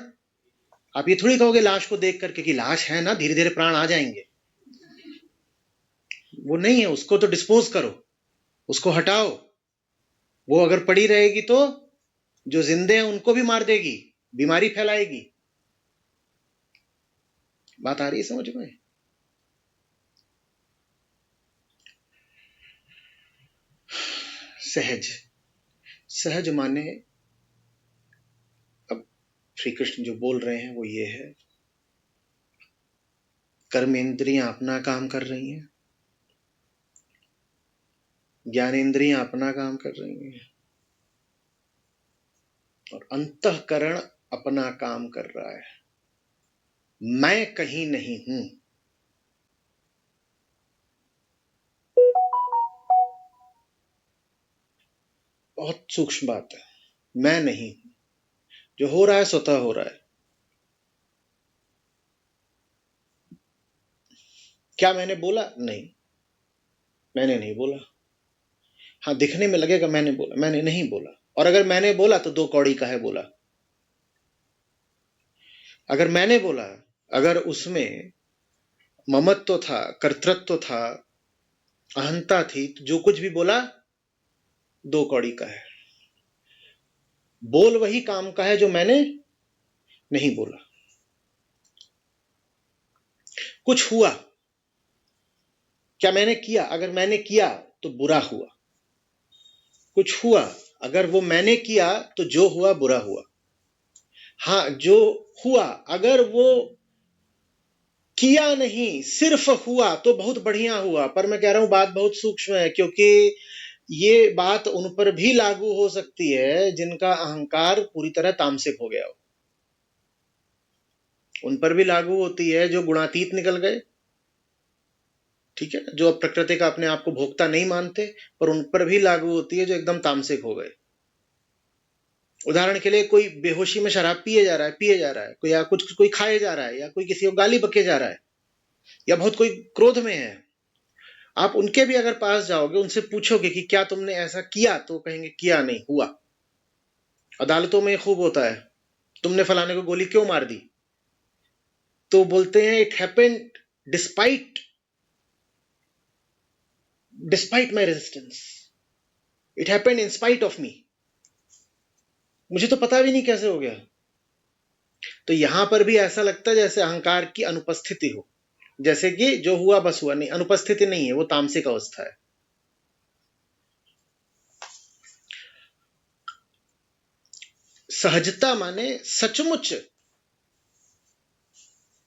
आप ये थोड़ी कहोगे लाश को देख करके कि लाश है ना, धीरे धीरे प्राण आ जाएंगे। वो नहीं है, उसको तो डिस्पोज करो, उसको हटाओ। वो अगर पड़ी रहेगी तो जो जिंदे हैं उनको भी मार देगी, बीमारी फैलाएगी। बात आ रही है समझ में? सहज, सहज माने, अब श्री कृष्ण जो बोल रहे हैं वो ये है, कर्मेंद्रियां अपना काम कर रही हैं, ज्ञानेंद्रियां अपना काम कर रही हैं, और अंतःकरण अपना काम कर रहा है। मैं कहीं नहीं हूं। बहुत सूक्ष्म बात है। मैं नहीं हूं, जो हो रहा है स्वतः हो रहा है। क्या मैंने बोला? नहीं, मैंने नहीं बोला। हाँ, दिखने में लगेगा मैंने बोला, मैंने नहीं बोला। और अगर मैंने बोला तो 2 कौड़ी का है बोला। अगर मैंने बोला, अगर उसमें ममत्व था, कर्तृत्व था, अहंता थी, तो जो कुछ भी बोला 2 कौड़ी का है। बोल वही काम का है जो मैंने नहीं बोला। कुछ हुआ, क्या मैंने किया? अगर मैंने किया तो बुरा हुआ। कुछ हुआ, अगर वो मैंने किया तो जो हुआ बुरा हुआ। हाँ, जो हुआ अगर वो किया नहीं सिर्फ हुआ तो बहुत बढ़िया हुआ। पर मैं कह रहा हूं बात बहुत सूक्ष्म है, क्योंकि ये बात उन पर भी लागू हो सकती है जिनका अहंकार पूरी तरह तामसिक हो गया हो। उन पर भी लागू होती है जो गुणातीत निकल गए, ठीक है, जो अब प्रकृति का अपने आप को भोक्ता नहीं मानते। पर उन पर भी लागू होती है जो एकदम तामसिक हो गए। उदाहरण के लिए कोई बेहोशी में शराब पिए जा रहा है कोई, या कुछ कोई खाए जा रहा है, या कोई किसी को गाली बके जा रहा है, या बहुत कोई क्रोध में है। आप उनके भी अगर पास जाओगे, उनसे पूछोगे कि क्या तुमने ऐसा किया, तो कहेंगे किया नहीं, हुआ। अदालतों में खूब होता है, तुमने फलाने को गोली क्यों मार दी? तो बोलते हैं it happened despite despite my resistance, it happened in spite of me. मुझे तो पता भी नहीं कैसे हो गया। तो यहां पर भी ऐसा लगता है जैसे अहंकार की अनुपस्थिति हो, जैसे कि जो हुआ बस हुआ, नहीं, अनुपस्थिति नहीं है, वो तामसिक अवस्था है। सहजता माने सचमुच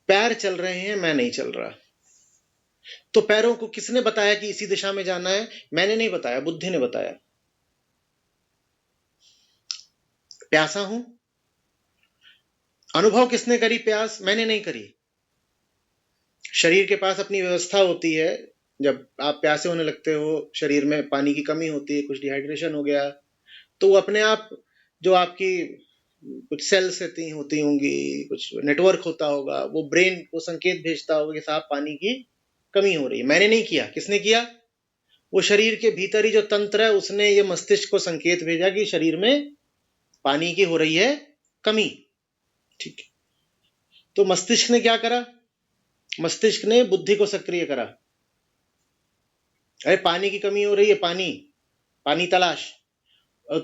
पैर चल रहे हैं, मैं नहीं चल रहा। तो पैरों को किसने बताया कि इसी दिशा में जाना है? मैंने नहीं बताया, बुद्धि ने बताया। प्यासा हूं, अनुभव किसने करी प्यास? मैंने नहीं करी। शरीर के पास अपनी व्यवस्था होती है, जब आप प्यासे होने लगते हो, शरीर में पानी की कमी होती है, कुछ डिहाइड्रेशन हो गया, तो वो अपने आप, जो आपकी कुछ सेल्स होती होंगी, कुछ नेटवर्क होता होगा, वो ब्रेन को संकेत भेजता होगा कि साहब पानी की कमी हो रही है। मैंने नहीं किया, किसने किया? वो शरीर के भीतर ही जो तंत्र है उसने ये मस्तिष्क को संकेत भेजा कि शरीर में पानी की हो रही है कमी। ठीक है, तो मस्तिष्क ने क्या करा? मस्तिष्क ने बुद्धि को सक्रिय करा। अरे पानी की कमी हो रही है, पानी, पानी तलाश।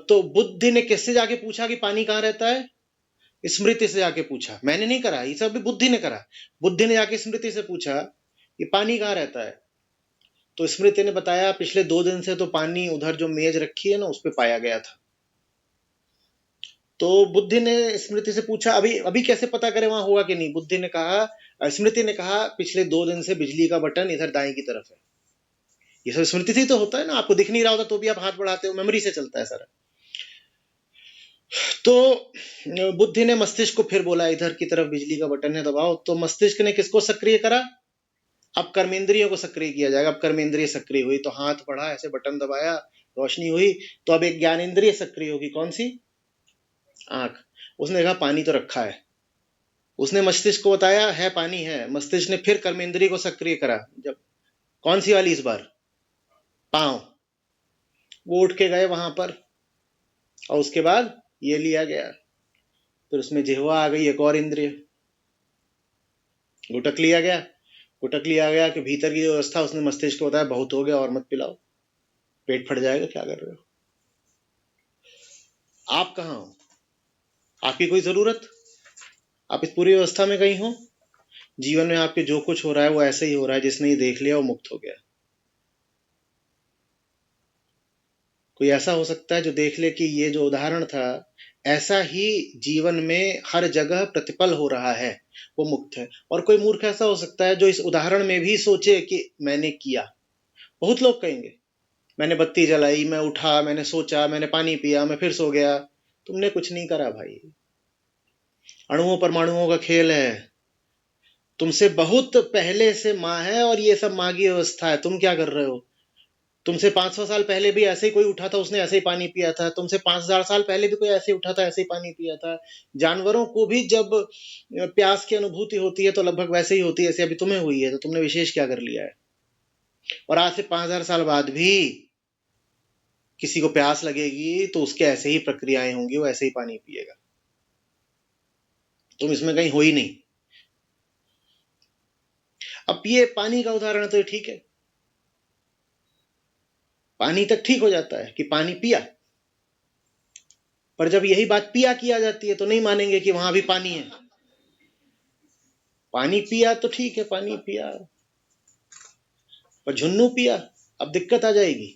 तो बुद्धि ने किससे जाके पूछा कि पानी कहां रहता है? स्मृति से जाके पूछा, मैंने नहीं करा, ये सब भी बुद्धि ने करा। बुद्धि ने जाके स्मृति से पूछा ये पानी कहाँ रहता है, तो स्मृति ने बताया पिछले 2 दिन से तो पानी उधर जो मेज रखी है ना उस पे पाया गया था। तो बुद्धि ने स्मृति से पूछा अभी अभी कैसे पता करें वहां होगा कि नहीं। बुद्धि ने कहा, स्मृति ने कहा पिछले 2 दिन से बिजली का बटन इधर दाएं की तरफ है। ये सब स्मृति से ही तो होता है ना, आपको दिख नहीं रहा होता तो भी आप हाथ बढ़ाते हो, मेमोरी से चलता है सारा। तो बुद्धि ने मस्तिष्क को फिर बोला इधर की तरफ बिजली का बटन है, दबाओ। तो मस्तिष्क ने किसको सक्रिय करा, अब कर्मेंद्रियों को सक्रिय किया जाएगा। अब कर्मेंद्रिय सक्रिय हुई तो हाथ बढ़ा, ऐसे बटन दबाया, रोशनी हुई। तो अब एक ज्ञानेंद्रिय सक्रिय होगी, कौन सी, आंख। उसने कहा पानी तो रखा है, उसने मस्तिष्क को बताया है पानी है। मस्तिष्क ने फिर कर्मेंद्रिय को सक्रिय करा, जब कौन सी वाली, इस बार पांव। वो उठ के गए वहां पर और उसके बाद ये लिया गया। फिर उसमें जिह्वा आ गई, एक और इंद्रिय। गुटक लिया गया, गुटक लिया गया कि भीतर की जो व्यवस्था, उसने मस्तिष्क को बताया बहुत हो गया और मत पिलाओ, पेट फट जाएगा, क्या कर रहे हो आप, कहाँ हो, आपकी कोई जरूरत, आप इस पूरी व्यवस्था में कहीं हो। जीवन में आपके जो कुछ हो रहा है वो ऐसे ही हो रहा है, जिसने ये देख लिया वो मुक्त हो गया। कोई ऐसा हो सकता है जो देख ले कि ये जो उदाहरण था ऐसा ही जीवन में हर जगह प्रतिपल हो रहा है, वो मुक्त है। और कोई मूर्ख ऐसा हो सकता है जो इस उदाहरण में भी सोचे कि मैंने किया। बहुत लोग कहेंगे मैंने बत्ती जलाई, मैं उठा, मैंने सोचा, मैंने पानी पिया, मैं फिर सो गया। तुमने कुछ नहीं करा भाई, अणुओं परमाणुओं का खेल है। तुमसे बहुत पहले से माँ है और ये सब माँ की व्यवस्था है। तुम क्या कर रहे हो, तुमसे 500 साल पहले भी ऐसे ही कोई उठा था, उसने ऐसे ही पानी पिया था। तुमसे 5000 साल पहले भी कोई ऐसे ही उठा था, ऐसे ही पानी पिया था। जानवरों को भी जब प्यास की अनुभूति होती है तो लगभग वैसे ही होती है जैसे अभी तुम्हें हुई है। तो तुमने विशेष क्या कर लिया है। और आज से 5000 साल बाद भी किसी को प्यास लगेगी तो उसके ऐसे ही प्रक्रियाएं होंगी, वो ऐसे ही पानी पिएगा। तुम इसमें कहीं हो ही नहीं। अब ये पानी का उदाहरण तो ठीक है, पानी तक ठीक हो जाता है कि पानी पिया, पर जब यही बात पिया की आ जाती है तो नहीं मानेंगे कि वहां भी पानी है। पानी पिया तो ठीक है, पानी पिया, पर झुन्नू पिया, अब दिक्कत आ जाएगी।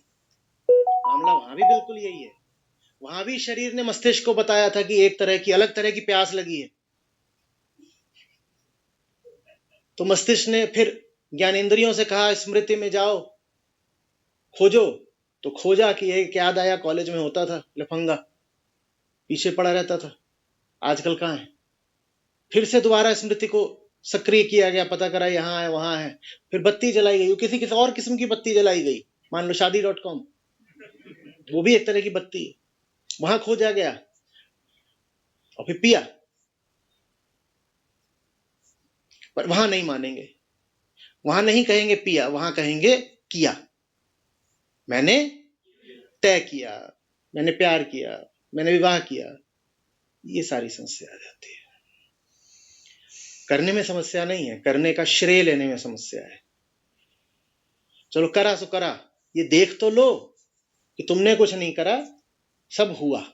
मामला वहां भी बिल्कुल यही है। वहां भी शरीर ने मस्तिष्क को बताया था कि एक तरह की, अलग तरह की प्यास लगी है। तो मस्तिष्क ने फिर ज्ञानेंद्रियों से कहा स्मृति में जाओ, खोजो। तो खोजा कि एक याद आया कॉलेज में होता था लफंगा, पीछे पड़ा रहता था, आजकल कहाँ है। फिर से दोबारा स्मृति को सक्रिय किया गया, पता करा यहाँ है वहां है। फिर बत्ती जलाई गई, किसी किसी और किस्म की बत्ती जलाई गई, मान लो शादी.com, वो भी एक तरह की बत्ती है। वहां खोजा गया और फिर पिया, पर वहां नहीं मानेंगे। वहां नहीं कहेंगे पिया, वहां कहेंगे किया, मैंने तय किया, मैंने प्यार किया, मैंने विवाह किया। ये सारी समस्या आ जाती है। करने में समस्या नहीं है, करने का श्रेय लेने में समस्या है। चलो करा सो करा, ये देख तो लो कि तुमने कुछ नहीं करा, सब हुआ।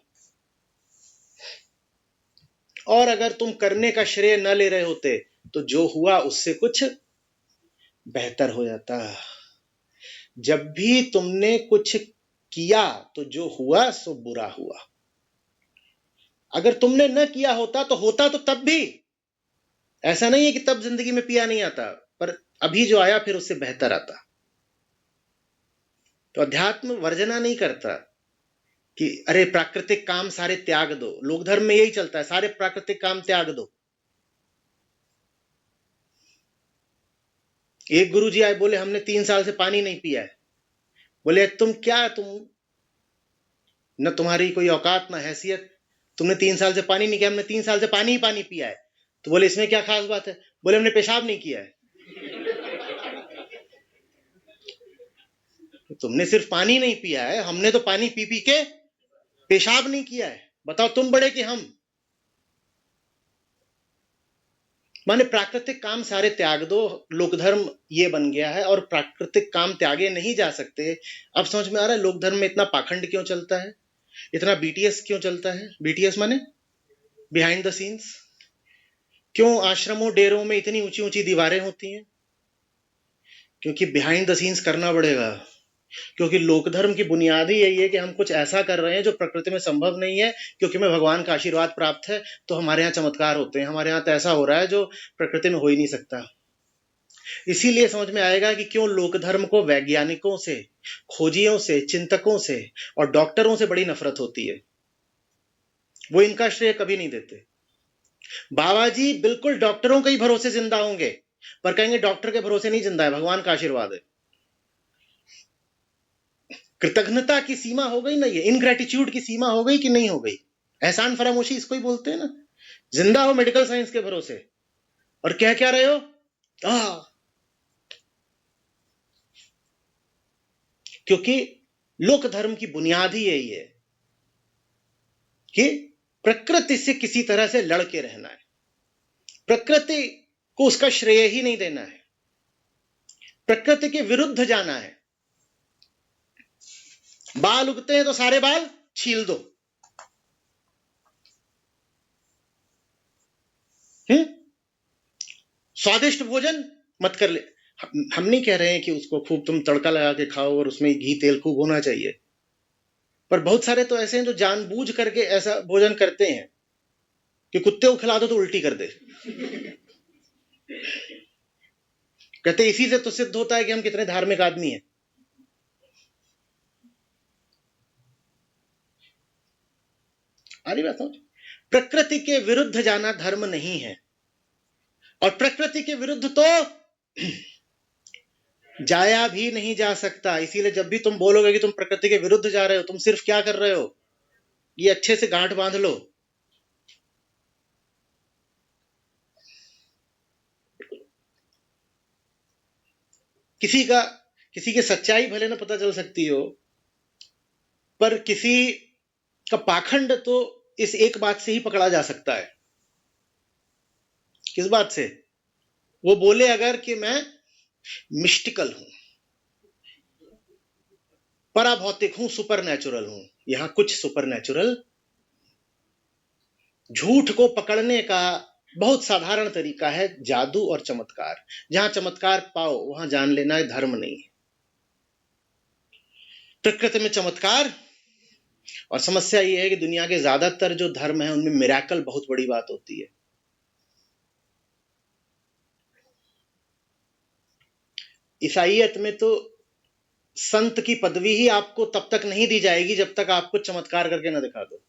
और अगर तुम करने का श्रेय न ले रहे होते तो जो हुआ उससे कुछ बेहतर हो जाता। जब भी तुमने कुछ किया तो जो हुआ सो बुरा हुआ। अगर तुमने न किया होता तो होता तो तब भी, ऐसा नहीं है कि तब जिंदगी में पिया नहीं आता, पर अभी जो आया फिर उससे बेहतर आता। तो अध्यात्म वर्जना नहीं करता कि अरे प्राकृतिक काम सारे त्याग दो। लोक धर्म में यही चलता है, सारे प्राकृतिक काम त्याग दो। एक गुरुजी आए, बोले हमने 3 साल से पानी नहीं पिया है। बोले तुम क्या, तुम न तुम्हारी कोई औकात न हैसियत, तुमने 3 साल से पानी नहीं किया। हमने 3 साल से पानी ही पानी पिया है। तो बोले इसमें क्या खास बात है। बोले हमने पेशाब नहीं किया है। तो तुमने सिर्फ पानी नहीं पिया है, हमने तो पानी पी पी के पेशाब नहीं किया है। बताओ तुम बड़े कि हम। माने प्राकृतिक काम सारे त्याग दो। लोक धर्म ये बन गया है और प्राकृतिक काम त्यागे नहीं जा सकते। अब समझ में आ रहा है लोक धर्म में इतना पाखंड क्यों चलता है, इतना बीटीएस क्यों चलता है। बीटीएस माने बिहाइंड द सीन्स? क्यों आश्रमों डेरों में इतनी ऊंची ऊंची दीवारें होती हैं? क्योंकि बिहाइंड द सीन्स करना पड़ेगा। क्योंकि लोक धर्म की बुनियाद ही यही है कि हम कुछ ऐसा कर रहे हैं जो प्रकृति में संभव नहीं है, क्योंकि हमें भगवान का आशीर्वाद प्राप्त है, तो हमारे यहाँ चमत्कार होते हैं, हमारे यहाँ तो ऐसा हो रहा है जो प्रकृति में हो ही नहीं सकता। इसीलिए समझ में आएगा कि क्यों लोक धर्म को वैज्ञानिकों से, खोजियों से, चिंतकों से और डॉक्टरों से बड़ी नफरत होती है। वो इनका श्रेय कभी नहीं देते। बाबा जी बिल्कुल डॉक्टरों के ही भरोसे जिंदा होंगे, पर कहेंगे डॉक्टर के भरोसे नहीं जिंदा है, भगवान का आशीर्वाद है। कृतज्ञता की सीमा हो गई ना, ये इनग्रेटिट्यूड की सीमा हो गई कि नहीं हो गई? एहसान फरामोशी इसको ही बोलते हैं ना। जिंदा हो मेडिकल साइंस के भरोसे और कह क्या रहे हो? क्योंकि लोक धर्म की बुनियाद ही यही है कि प्रकृति से किसी तरह से लड़के रहना है, प्रकृति को उसका श्रेय ही नहीं देना है, प्रकृति के विरुद्ध जाना है। बाल उगते हैं तो सारे बाल छील दो। स्वादिष्ट भोजन मत कर ले। हम नहीं कह रहे हैं कि उसको खूब तुम तड़का लगा के खाओ और उसमें घी तेल खूब होना चाहिए, पर बहुत सारे तो ऐसे हैं जो जानबूझ करके ऐसा भोजन करते हैं कि कुत्ते को खिला दो तो उल्टी कर दे। कहते इसी से तो सिद्ध होता है कि हम कितने धार्मिक आदमी हैं। अरे बात समझ, प्रकृति के विरुद्ध जाना धर्म नहीं है, और प्रकृति के विरुद्ध तो जाया भी नहीं जा सकता। इसीलिए जब भी तुम बोलोगे कि तुम प्रकृति के विरुद्ध जा रहे हो, तुम सिर्फ क्या कर रहे हो, ये अच्छे से गांठ बांध लो। किसी की सच्चाई भले ना पता चल सकती हो, पर किसी का पाखंड तो इस एक बात से ही पकड़ा जा सकता है। किस बात से? वो बोले अगर कि मैं मिस्टिकल हूं, पराभौतिक हूं, सुपर नेचुरल हूं। यहां कुछ सुपर नेचुरल। झूठ को पकड़ने का बहुत साधारण तरीका है जादू और चमत्कार। जहां चमत्कार पाओ वहां जान लेना है धर्म नहीं है। प्रकृति में चमत्कार, और समस्या यह है कि दुनिया के ज्यादातर जो धर्म है उनमें मिरेकल बहुत बड़ी बात होती है। ईसाईयत में तो संत की पदवी ही आपको तब तक नहीं दी जाएगी जब तक आप कुछ चमत्कार करके ना दिखा दो।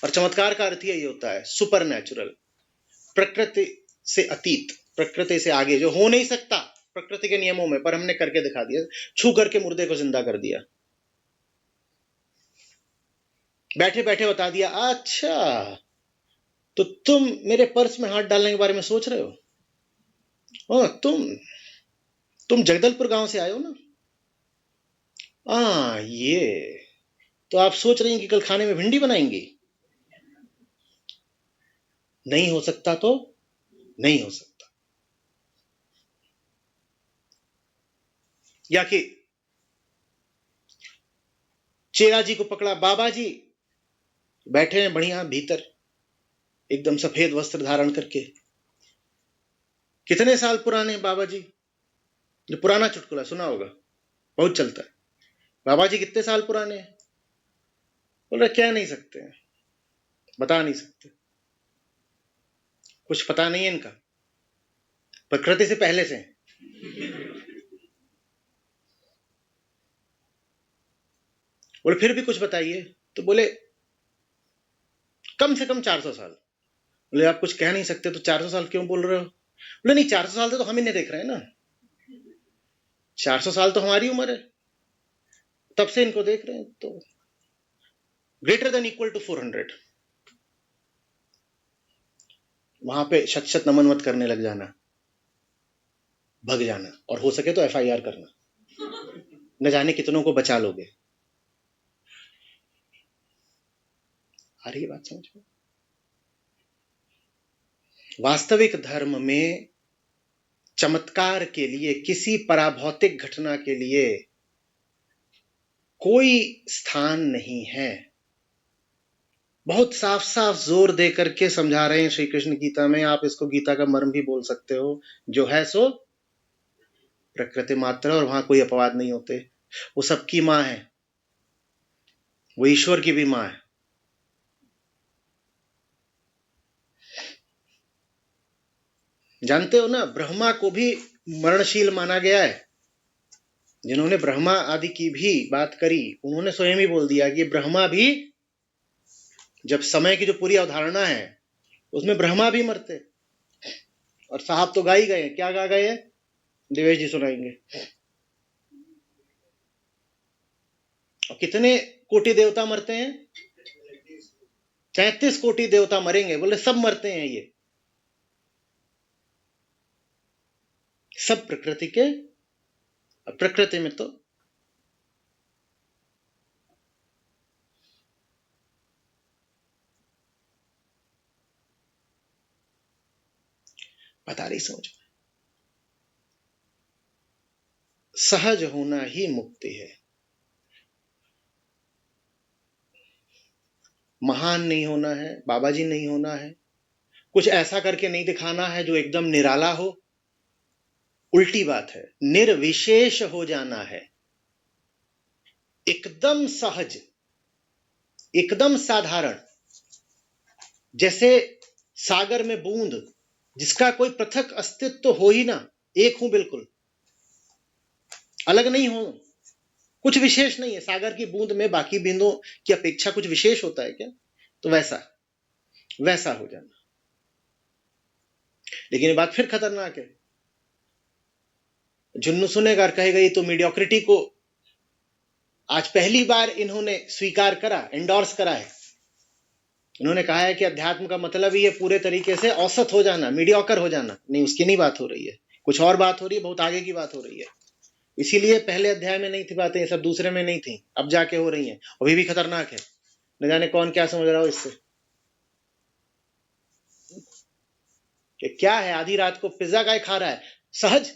और चमत्कार का अर्थ यही होता है सुपर नेचुरल, प्रकृति से अतीत, प्रकृति से आगे, जो हो नहीं सकता प्रकृति के नियमों में, पर हमने करके दिखा दिया। छू करके मुर्दे को जिंदा कर दिया, बैठे बैठे बता दिया अच्छा तो तुम मेरे पर्स में हाथ डालने के बारे में सोच रहे हो? तुम जगदलपुर गांव से आए हो ना? ये तो आप सोच रही हैं कि कल खाने में भिंडी बनाएंगी? नहीं हो सकता तो नहीं हो सकता। या कि चेरा जी को पकड़ा, बाबा जी बैठे हैं बढ़िया भीतर एकदम सफेद वस्त्र धारण करके। कितने साल पुराने बाबा जी? जो पुराना चुटकुला सुना होगा, बहुत चलता है। बाबा जी कितने साल पुराने हैं? बोल रहे कह नहीं सकते हैं, बता नहीं सकते, कुछ पता नहीं है इनका, प्रकृति से पहले से। बोले फिर भी कुछ बताइए। तो बोले कम से कम 400 साल। बोले आप कुछ कह नहीं सकते तो 400 साल क्यों बोल रहे हो? बोले नहीं 400 साल तो हम ही नहीं देख रहे हैं ना, 400 साल तो हमारी उम्र है, तब से इनको देख रहे हैं, तो ग्रेटर देन इक्वल टू 400। वहां पे शत शत नमन मत करने लग जाना, भग जाना, और हो सके तो एफआईआर करना, न जाने कितनों को बचा लोगे। आ रही है बात समझ में? वास्तविक धर्म में चमत्कार के लिए, किसी पराभौतिक घटना के लिए कोई स्थान नहीं है। बहुत साफ साफ जोर दे करके समझा रहे हैं श्री कृष्ण गीता में। आप इसको गीता का मर्म भी बोल सकते हो। जो है सो प्रकृति मात्र, और वहां कोई अपवाद नहीं होते। वो सबकी माँ है, वो ईश्वर की भी माँ है। जानते हो ना, ब्रह्मा को भी मरणशील माना गया है। जिन्होंने ब्रह्मा आदि की भी बात करी, उन्होंने स्वयं ही बोल दिया कि ब्रह्मा भी, जब समय की जो पूरी अवधारणा है उसमें ब्रह्मा भी मरते। और साहब तो गा ही गए। क्या गा गए हैं? देवेश जी सुनाएंगे। और कितने कोटि देवता मरते हैं? 33 कोटि देवता मरेंगे। बोले सब मरते हैं, ये सब प्रकृति के। प्रकृति में तो पता नहीं समझ में। सहज होना ही मुक्ति है। महान नहीं होना है, बाबा जी नहीं होना है, कुछ ऐसा करके नहीं दिखाना है जो एकदम निराला हो। उल्टी बात है, निर्विशेष हो जाना है, एकदम सहज, एकदम साधारण। जैसे सागर में बूंद, जिसका कोई पृथक अस्तित्व तो हो ही ना, एक हूं बिल्कुल, अलग नहीं हूं, कुछ विशेष नहीं है। सागर की बूंद में बाकी बूंदों की अपेक्षा कुछ विशेष होता है क्या? तो वैसा वैसा हो जाना। लेकिन ये बात फिर खतरनाक है। जुन्नू सुनेगा और कहेगा ये तो मीडियोक्रिटी को आज पहली बार इन्होंने स्वीकार करा, एंडोर्स करा है। इन्होंने कहा है कि अध्यात्म का मतलब ही है पूरे तरीके से औसत हो जाना, मीडियोकर हो जाना। नहीं, उसकी नहीं बात हो रही है, कुछ और बात हो रही है, बहुत आगे की बात हो रही है। इसीलिए पहले अध्याय में नहीं थी बातें, ये सब दूसरे में नहीं थी, अब जाके हो रही हैं। अभी भी खतरनाक है, न जाने कौन क्या समझ रहा हो इससे। कि क्या है, आधी रात को पिज्जा काय खा रहा है? सहज।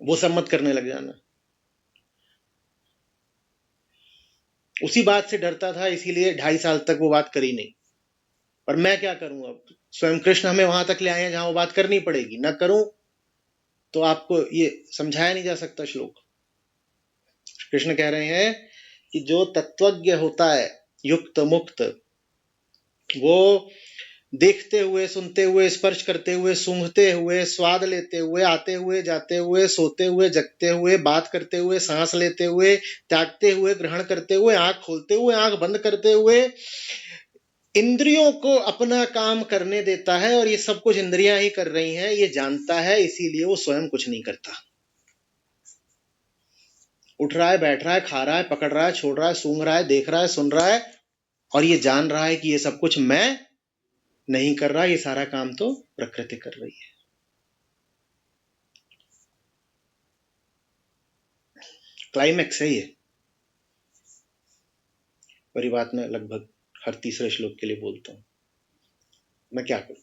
वो सब मत करने लग जाना। उसी बात से डरता था, इसीलिए 2.5 साल तक वो बात करी नहीं। पर मैं क्या करूं, अब स्वयं कृष्ण हमें वहां तक ले आए हैं जहां वो बात करनी पड़ेगी। ना करूं तो आपको ये समझाया नहीं जा सकता श्लोक। कृष्ण कह रहे हैं कि जो तत्वज्ञ होता है, युक्त मुक्त, वो देखते हुए, सुनते हुए, स्पर्श करते हुए, सूंघते हुए, स्वाद लेते हुए, आते हुए, जाते हुए, सोते हुए, जगते हुए, बात करते हुए, सांस लेते हुए, त्यागते हुए, ग्रहण करते हुए, आंख खोलते हुए, आंख बंद करते हुए, इंद्रियों को अपना काम करने देता है। और ये सब कुछ इंद्रियां ही कर रही हैं, ये जानता है, इसीलिए वो स्वयं कुछ नहीं करता। उठ रहा है, बैठ रहा है, खा रहा है, पकड़ रहा है, छोड़ रहा है, सूंघ रहा है, देख रहा है, सुन रहा है, और ये जान रहा है कि ये सब कुछ मैं नहीं कर रहा, ये सारा काम तो प्रकृति कर रही है। क्लाइमैक्स है ये। बड़ी बात मैं लगभग हर तीसरे श्लोक के लिए बोलता हूं। मैं क्या करूं,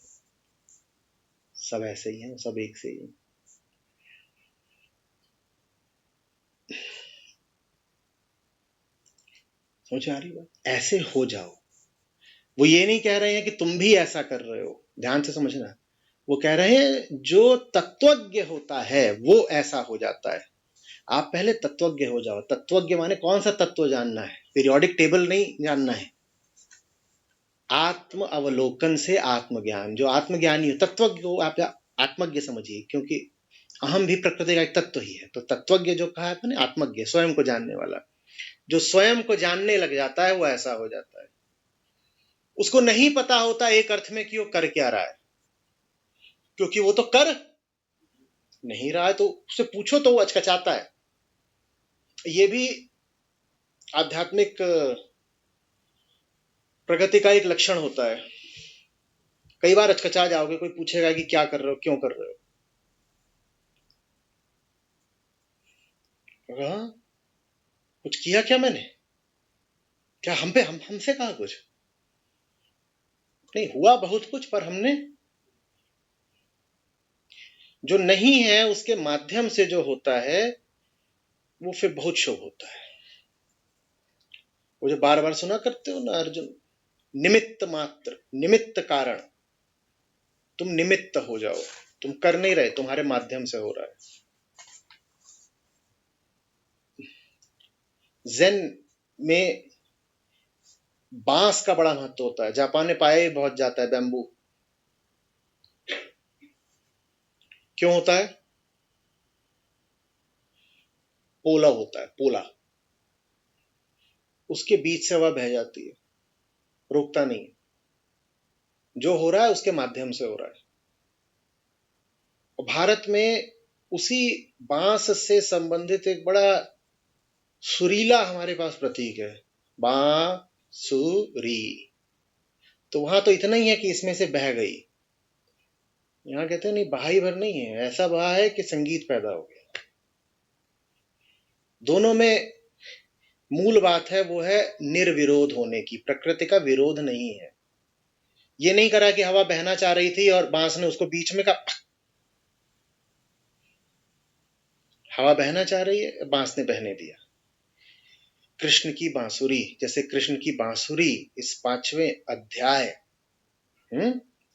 सब ऐसे ही हैं, सब एक से ही हैं। समझ आ रही बात? ऐसे हो जाओ। वो ये नहीं कह रहे हैं कि तुम भी ऐसा कर रहे हो, ध्यान से समझना। वो कह रहे हैं जो तत्वज्ञ होता है वो ऐसा हो जाता है। आप पहले तत्वज्ञ हो जाओ। तत्वज्ञ माने कौन सा तत्व जानना है, पीरियोडिक टेबल नहीं जानना है। आत्म अवलोकन से आत्मज्ञान। जो आत्मज्ञानी हो, तत्वज्ञ को आप आत्मज्ञ समझिए, क्योंकि अहम भी प्रकृति का एक तत्व ही है। तो तत्वज्ञ जो कहा है अपने, आत्मज्ञ, स्वयं को जानने वाला। जो स्वयं को जानने लग जाता है वो ऐसा हो जाता है। उसको नहीं पता होता एक अर्थ में कि वो कर क्या रहा है, क्योंकि वो तो कर नहीं रहा है। तो उससे पूछो तो वो अचकचाता है। ये भी आध्यात्मिक प्रगति का एक लक्षण होता है। कई बार अचकचा जाओगे, कोई पूछेगा कि क्या कर रहे हो, क्यों कर रहे हो। हाँ, कुछ किया क्या मैंने? क्या हमसे कहा कुछ नहीं हुआ? बहुत कुछ, पर हमने जो नहीं है उसके माध्यम से जो होता है वो फिर बहुत शुभ होता है। वो जो बार बार सुना करते हो ना अर्जुन, निमित्त मात्र, निमित्त कारण, तुम निमित्त हो जाओ, तुम कर नहीं रहे, तुम्हारे माध्यम से हो रहा है। जेन में बांस का बड़ा महत्व होता है। जापान में पाया ही बहुत जाता है बैम्बू। क्यों होता है? पोला होता है, पोला, उसके बीच से हवा बह जाती है, रोकता नहीं है। जो हो रहा है उसके माध्यम से हो रहा है। और भारत में उसी बांस से संबंधित एक बड़ा सुरीला हमारे पास प्रतीक है, बांसुरी। तो वहां तो इतना ही है कि इसमें से बह गई। यहाँ कहते हैं नहीं, बहाई भर नहीं है, ऐसा बहा है कि संगीत पैदा हो गया। दोनों में मूल बात है वो है निर्विरोध होने की। प्रकृति का विरोध नहीं है। ये नहीं करा कि हवा बहना चाह रही थी और बांस ने उसको बीच में कहा। हवा बहना चाह रही है, बांस ने बहने दिया। कृष्ण की बांसुरी, जैसे कृष्ण की बांसुरी इस 5वें अध्याय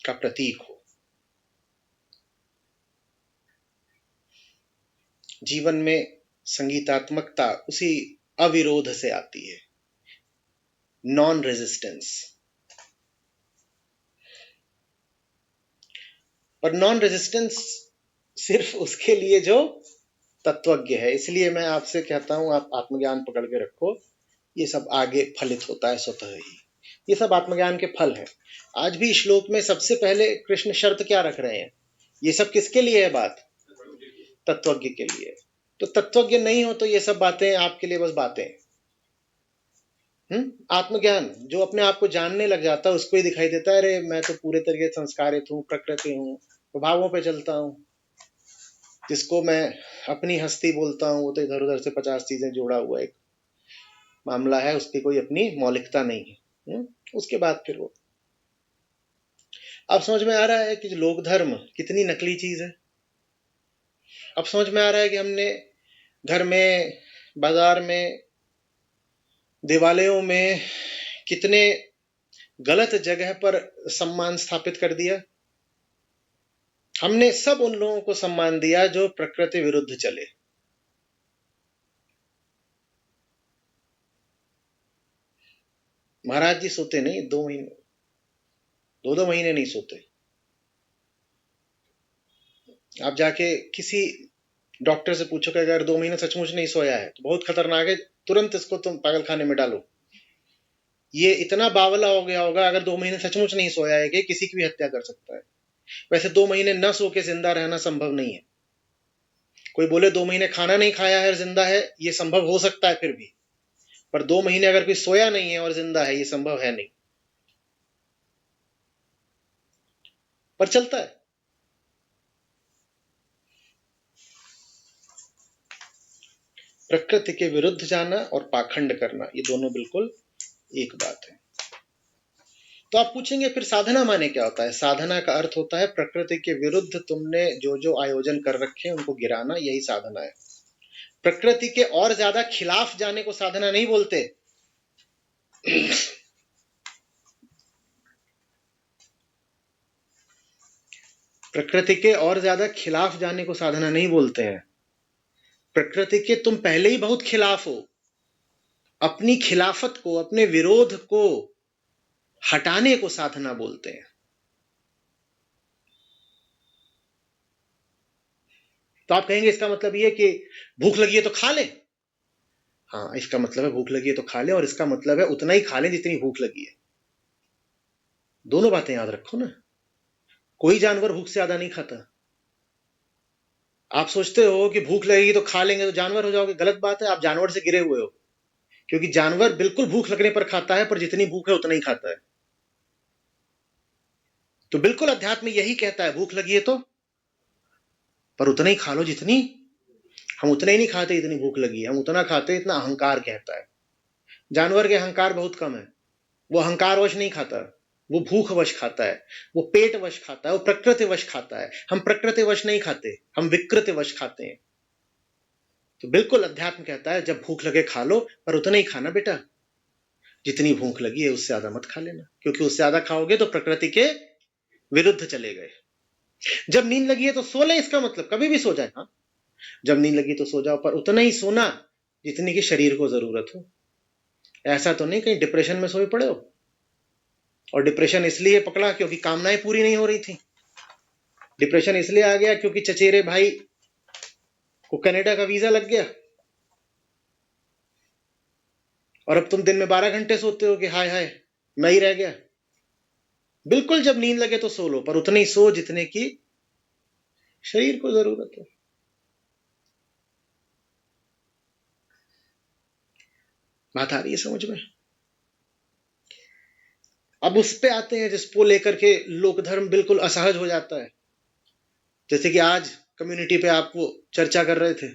का प्रतीक हो। जीवन में संगीतात्मकता उसी अविरोध से आती है, नॉन रेजिस्टेंस। और नॉन रेजिस्टेंस सिर्फ उसके लिए जो तत्वज्ञ है। इसलिए मैं आपसे कहता हूं, आप आत्मज्ञान पकड़ के रखो, ये सब आगे फलित होता है स्वतः ही। ये सब आत्मज्ञान के फल हैं। आज भी श्लोक में सबसे पहले कृष्ण शर्त क्या रख रहे हैं? ये सब किसके लिए है बात? तत्वज्ञ के लिए। तो तत्वज्ञ नहीं हो तो ये सब बातें आपके लिए बस बातें। आत्मज्ञान जो अपने आप को जानने लग जाता है उसको ही दिखाई देता है, अरे मैं तो पूरे तरीके से संस्कारित हूँ, प्रकृति हूँ, प्रभावों पे चलता हूँ। जिसको मैं अपनी हस्ती बोलता हूँ वो तो इधर उधर से 50 चीजें जोड़ा हुआ एक मामला है, उसकी कोई अपनी मौलिकता नहीं है। उसके बाद फिर वो अब समझ में आ रहा है कि लोक धर्म कितनी नकली चीज है। अब समझ में आ रहा है कि हमने घर में, बाजार में, देवालयों में कितने गलत जगह पर सम्मान स्थापित कर दिया। हमने सब उन लोगों को सम्मान दिया जो प्रकृति विरुद्ध चले। महाराज जी सोते नहीं 2 महीने, 2 महीने नहीं सोते। आप जाके किसी डॉक्टर से पूछो कि अगर 2 महीने सचमुच नहीं सोया है तो बहुत खतरनाक है, तुरंत इसको तुम पागल खाने में डालो। ये इतना बावला हो गया होगा, अगर 2 महीने सचमुच नहीं सोया है कि किसी की भी हत्या कर सकता है। वैसे 2 महीने न सो के जिंदा रहना संभव नहीं है। कोई बोले 2 महीने खाना नहीं खाया है और जिंदा है, ये संभव हो सकता है फिर भी, पर 2 महीने अगर कोई सोया नहीं है और जिंदा है, ये संभव है नहीं। पर चलता है। प्रकृति के विरुद्ध जाना और पाखंड करना, ये दोनों बिल्कुल एक बात है। तो आप पूछेंगे फिर साधना माने क्या होता है? साधना का अर्थ होता है प्रकृति के विरुद्ध तुमने जो जो आयोजन कर रखे हैं उनको गिराना, यही साधना है। प्रकृति के और ज्यादा खिलाफ जाने को साधना नहीं बोलते। प्रकृति के और ज्यादा खिलाफ जाने को साधना नहीं बोलते हैं। प्रकृति के तुम पहले ही बहुत खिलाफ हो। अपनी खिलाफत को, अपने विरोध को हटाने को साधना बोलते हैं। तो आप कहेंगे इसका मतलब ये कि भूख लगी है तो खा ले। हाँ, इसका मतलब है भूख लगी है तो खा ले, और इसका मतलब है उतना ही खा ले जितनी भूख लगी है। दोनों बातें याद रखो ना। कोई जानवर भूख से ज्यादा नहीं खाता। आप सोचते हो कि भूख लगेगी तो खा लेंगे तो जानवर हो जाओगे, गलत बात है। आप जानवर से गिरे हुए हो, क्योंकि जानवर बिल्कुल भूख लगने पर खाता है, पर जितनी भूख है उतना ही खाता है। तो बिल्कुल अध्यात्म यही कहता है, भूख लगी है तो, पर उतना ही खा लो जितनी। हम उतना ही नहीं खाते इतनी भूख लगी है, हम उतना खाते इतना अहंकार कहता है। जानवर के अहंकार बहुत कम है, वो अहंकार वश नहीं खाता। वो भूखवश खाता है, वो पेटवश खाता है, वो प्रकृतिवश खाता है। हम प्रकृतिवश नहीं खाते, हम विकृतिवश खाते हैं। तो बिल्कुल अध्यात्म कहता है जब भूख लगे खा लो, पर उतना ही खाना बेटा, जितनी भूख लगी है, उससे ज्यादा मत खा लेना, क्योंकि उससे ज्यादा खाओगे तो प्रकृति के विरुद्ध चले गए। जब नींद लगी है तो सो लें, इसका मतलब कभी भी सो जाए। हाँ, जब नींद लगी तो सो जाओ, पर उतना ही सोना जितनी की शरीर को जरूरत हो। ऐसा तो नहीं कहीं डिप्रेशन में सोए पड़े हो, और डिप्रेशन इसलिए पकड़ा क्योंकि कामनाएं पूरी नहीं हो रही थी। डिप्रेशन इसलिए आ गया क्योंकि चचेरे भाई को कनाडा का वीजा लग गया, और अब तुम दिन में 12 घंटे सोते हो कि हाय हाय मैं ही रह गया। बिल्कुल जब नींद लगे तो सो लो, पर उतनी सो जितने की शरीर को जरूरत है। बात आ रही है समझ में? अब उस पे आते हैं जिसको लेकर के लोक धर्म बिल्कुल असहज हो जाता है। जैसे कि आज कम्युनिटी पे आप वो चर्चा कर रहे थे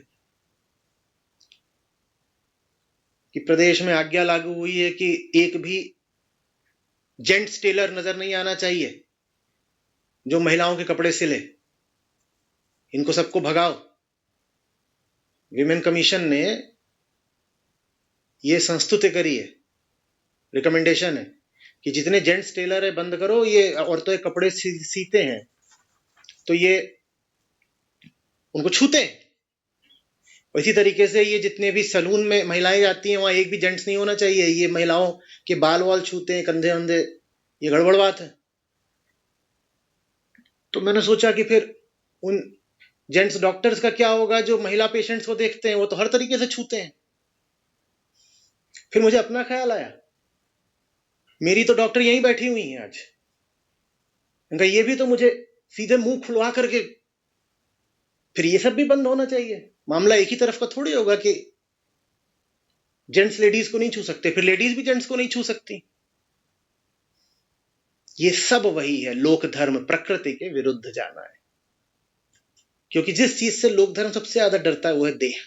कि प्रदेश में आज्ञा लागू हुई है कि एक भी जेंट्स टेलर नजर नहीं आना चाहिए जो महिलाओं के कपड़े सिले, इनको सबको भगाओ। विमेन कमीशन ने ये संस्तुति करी है, रिकमेंडेशन है कि जितने जेंट्स टेलर है बंद करो, ये औरतों के कपड़े सीते हैं तो ये उनको छूते हैं। इसी तरीके से ये जितने भी सलून में महिलाएं जाती हैं वहां एक भी जेंट्स नहीं होना चाहिए, ये महिलाओं के बाल वाल छूते हैं, कंधे अंधे, ये गड़बड़ बात है। तो मैंने सोचा कि फिर उन जेंट्स डॉक्टर्स का क्या होगा जो महिला पेशेंट्स को देखते हैं, वो तो हर तरीके से छूते हैं। फिर मुझे अपना ख्याल आया, मेरी तो डॉक्टर यहीं बैठी हुई हैं आज, उनका ये भी तो मुझे सीधे मुंह खुलवा करके, फिर ये सब भी बंद होना चाहिए। मामला एक ही तरफ का थोड़ी होगा कि जेंट्स लेडीज को नहीं छू सकते, फिर लेडीज भी जेंट्स को नहीं छू सकती। ये सब वही है, लोक धर्म प्रकृति के विरुद्ध जाना है। क्योंकि जिस चीज से लोक धर्म सबसे ज्यादा डरता है वो है देह।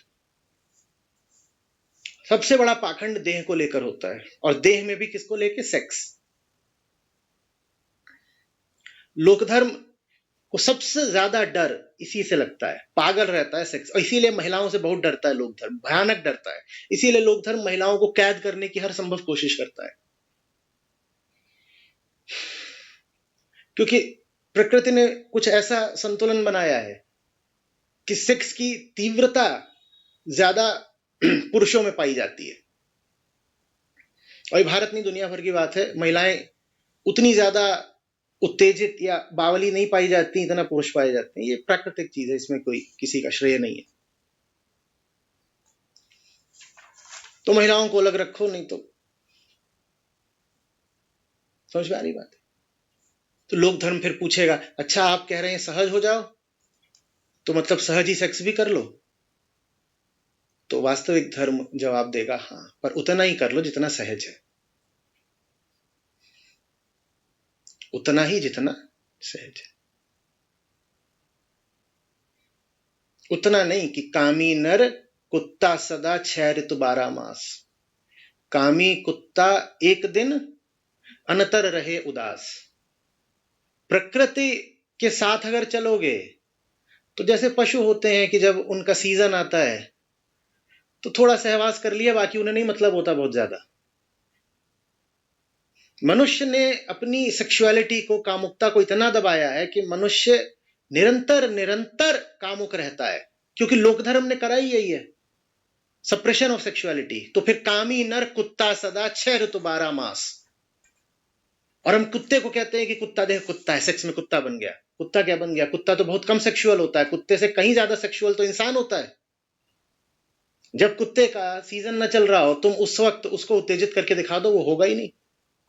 सबसे बड़ा पाखंड देह को लेकर होता है, और देह में भी किसको लेकर? सेक्स। लोक धर्म को सबसे ज्यादा डर इसी से लगता है, पागल रहता है सेक्स, और इसीलिए महिलाओं से बहुत डरता है लोक धर्म, भयानक डरता है। इसीलिए लोक धर्म महिलाओं को कैद करने की हर संभव कोशिश करता है, क्योंकि प्रकृति ने कुछ ऐसा संतुलन बनाया है कि सेक्स की तीव्रता ज्यादा पुरुषों में पाई जाती है। और भारत नहीं दुनिया भर की बात है, महिलाएं उतनी ज्यादा उत्तेजित या बावली नहीं पाई जाती, इतना पुरुष पाए जाते हैं। ये प्राकृतिक चीज है, इसमें कोई किसी का श्रेय नहीं है। तो महिलाओं को अलग रखो, नहीं तो समझ में आ रही बात है। तो लोक धर्म फिर पूछेगा, अच्छा आप कह रहे हैं सहज हो जाओ, तो मतलब सहज ही सेक्स भी कर लो? तो वास्तविक धर्म जवाब देगा हाँ, पर उतना ही कर लो जितना सहज है, उतना ही जितना सहज है। उतना नहीं कि कामी नर कुत्ता सदा 6 ऋतु 12 मास। कामी कुत्ता एक दिन अनतर रहे उदास। प्रकृति के साथ अगर चलोगे तो जैसे पशु होते हैं कि जब उनका सीजन आता है तो थोड़ा सहवास कर लिया, बाकी उन्हें नहीं मतलब होता बहुत ज्यादा। मनुष्य ने अपनी सेक्सुअलिटी को, कामुकता को इतना दबाया है कि मनुष्य निरंतर निरंतर कामुक रहता है, क्योंकि लोक धर्म ने करा ही यही है, सप्रेशन ऑफ सेक्सुअलिटी। तो फिर कामी नर कुत्ता सदा 6 ऋतु 12 मास। और हम कुत्ते को कहते हैं कि कुत्ता देख कुत्ता है, सेक्स में कुत्ता बन गया। कुत्ता क्या बन गया? कुत्ता तो बहुत कम सेक्सुअल होता है, कुत्ते से कहीं ज्यादा सेक्सुअल तो इंसान होता है। जब कुत्ते का सीजन न चल रहा हो, तुम उस वक्त उसको उत्तेजित करके दिखा दो, वो होगा ही नहीं।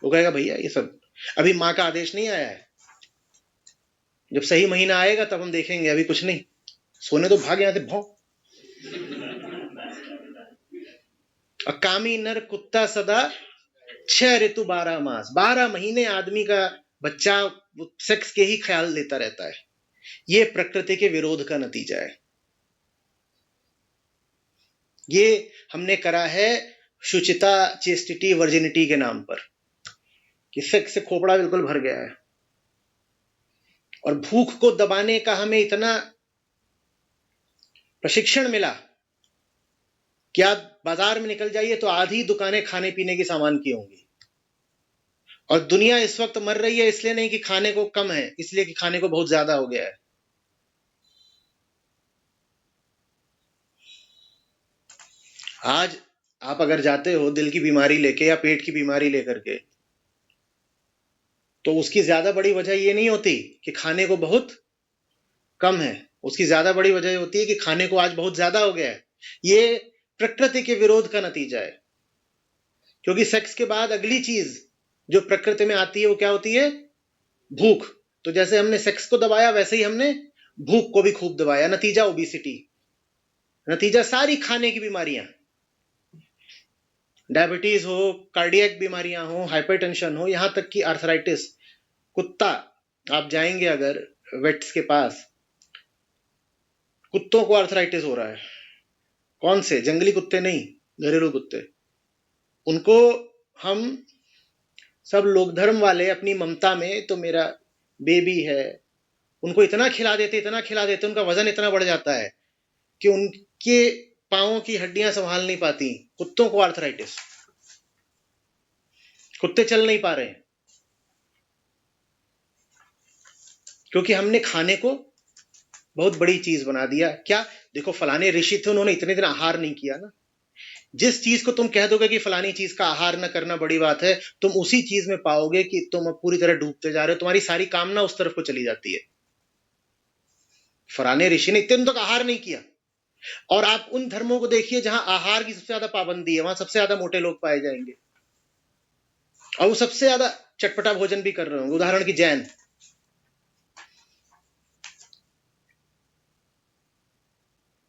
वो कहेगा भैया ये सब अभी माँ का आदेश नहीं आया है, जब सही महीना आएगा तब हम देखेंगे, अभी कुछ नहीं, सोने तो भाग यहां से भौं। कामी नर कुत्ता सदा 6 ऋतु 12 मास। 12 महीने आदमी का बच्चा सेक्स के ही ख्याल लेता रहता है। ये प्रकृति के विरोध का नतीजा है। ये हमने करा है शुचिता, चेस्टिटी, वर्जिनिटी के नाम पर। कि सेक्स से खोपड़ा बिल्कुल भर गया है। और भूख को दबाने का हमें इतना प्रशिक्षण मिला कि आप बाजार में निकल जाइए तो आधी दुकानें खाने पीने के सामान की होंगी। और दुनिया इस वक्त मर रही है इसलिए नहीं कि खाने को कम है, इसलिए कि खाने को बहुत ज्यादा हो गया है। आज आप अगर जाते हो दिल की बीमारी लेके या पेट की बीमारी लेकर के, तो उसकी ज्यादा बड़ी वजह ये नहीं होती कि खाने को बहुत कम है, उसकी ज्यादा बड़ी वजह होती है कि खाने को आज बहुत ज्यादा हो गया है। ये प्रकृति के विरोध का नतीजा है, क्योंकि सेक्स के बाद अगली चीज जो प्रकृति में आती है वो क्या होती है? भूख। तो जैसे हमने सेक्स को दबाया वैसे ही हमने भूख को भी खूब दबाया। नतीजा ओबिसिटी, नतीजा सारी खाने की बीमारियां, डायबिटीज हो, कार्डियक बीमारियां हो, हाइपरटेंशन हो, यहां तक कि आर्थराइटिस। कुत्ता, आप जाएंगे अगर वेट्स के पास, कुत्तों को आर्थराइटिस हो रहा है। कौन से? जंगली कुत्ते नहीं, घरेलू कुत्ते। उनको हम सब लोग धर्म वाले अपनी ममता में, तो मेरा बेबी है, उनको इतना खिला देते उनका वजन इतना बढ़ जाता है कि उनके पांवों की हड्डियां संभाल नहीं पाती। कुत्तों को आर्थराइटिस, कुत्ते चल नहीं पा रहे हैं क्योंकि हमने खाने को बहुत बड़ी चीज बना दिया। क्या? देखो, फलाने ऋषि थे, उन्होंने इतने दिन आहार नहीं किया ना। जिस चीज को तुम कह दोगे कि फलानी चीज का आहार न करना बड़ी बात है, तुम उसी चीज में पाओगे कि तुम अब पूरी तरह डूबते जा रहे हो, तुम्हारी सारी कामना उस तरफ को चली जाती है। फलाने ऋषि ने इतने दिन तक आहार नहीं किया। और आप उन धर्मों को देखिए जहां आहार की सबसे ज्यादा पाबंदी है, वहां सबसे ज्यादा मोटे लोग पाए जाएंगे और वो सबसे ज्यादा चटपटा भोजन भी कर रहे होंगे। उदाहरण की जैन,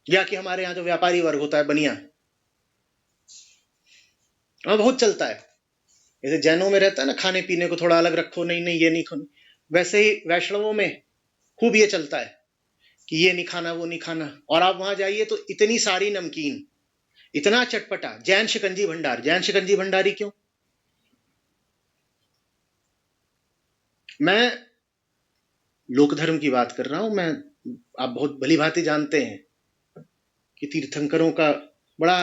या कि हमारे यहाँ जो व्यापारी वर्ग होता है, बनिया, वहां बहुत चलता है। जैसे जैनों में रहता है ना, खाने पीने को थोड़ा अलग रखो, नहीं नहीं ये नहीं खाना, वैसे ही वैष्णवों में खूब ये चलता है कि ये नहीं खाना, वो नहीं खाना। और आप वहां जाइए तो इतनी सारी नमकीन, इतना चटपटा। जैन शिकंजी भंडार, जैन शिकंजी भंडारी क्यों? मैं लोक धर्म की बात कर रहा हूं। मैं, आप बहुत भली भांति जानते हैं कि तीर्थंकरों का बड़ा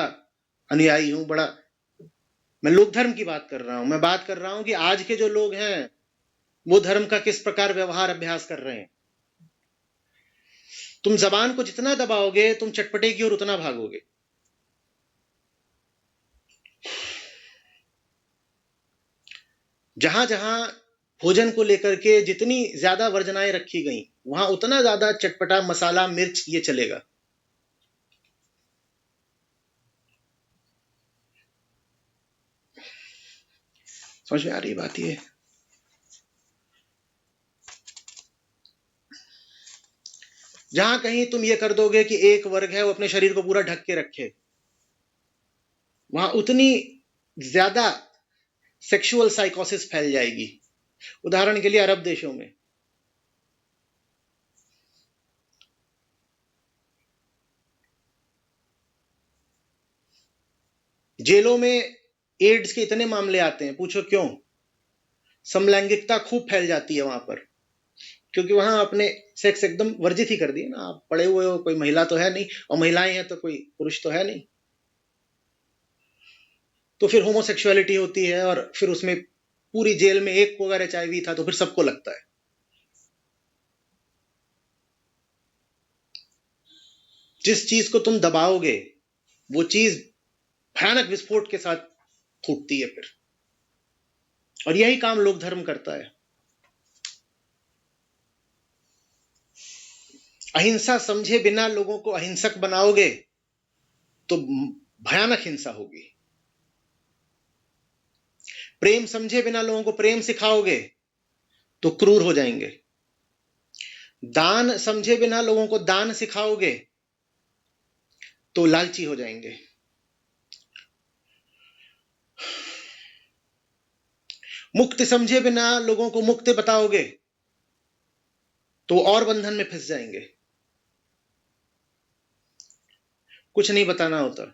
अनुयायी हूं, बड़ा। मैं लोक धर्म की बात कर रहा हूं। मैं बात कर रहा हूं कि आज के जो लोग हैं वो धर्म का किस प्रकार व्यवहार अभ्यास कर रहे हैं। तुम जबान को जितना दबाओगे तुम चटपटे की ओर उतना भागोगे। जहां जहां भोजन को लेकर के जितनी ज्यादा वर्जनाएं रखी गई, वहां उतना ज्यादा चटपटा, मसाला, मिर्च ये चलेगा। समझ में आ रही बात? ये जहां कहीं तुम ये कर दोगे कि एक वर्ग है वो अपने शरीर को पूरा ढक के रखे, वहां उतनी ज्यादा सेक्सुअल साइकोसिस फैल जाएगी। उदाहरण के लिए अरब देशों में जेलों में एड्स के इतने मामले आते हैं, पूछो क्यों? समलैंगिकता खूब फैल जाती है वहां पर, क्योंकि वहां अपने सेक्स एकदम वर्जित ही कर दिए ना। आप पड़े हुए हो, कोई महिला तो है नहीं, और महिलाएं हैं तो कोई पुरुष तो है नहीं। तो फिर होमोसेक्सुअलिटी होती है, और फिर उसमें पूरी जेल में एक को अगर HIV था तो फिर सबको लगता है। जिस चीज को तुम दबाओगे वो चीज भयानक विस्फोट के साथ फूटती है फिर। और यही काम लोक धर्म करता है। अहिंसा समझे बिना लोगों को अहिंसक बनाओगे तो भयानक हिंसा होगी। प्रेम समझे बिना लोगों को प्रेम सिखाओगे तो क्रूर हो जाएंगे। दान समझे बिना लोगों को दान सिखाओगे तो लालची हो जाएंगे। मुक्त समझे बिना लोगों को मुक्त बताओगे तो और बंधन में फंस जाएंगे। कुछ नहीं बताना होता,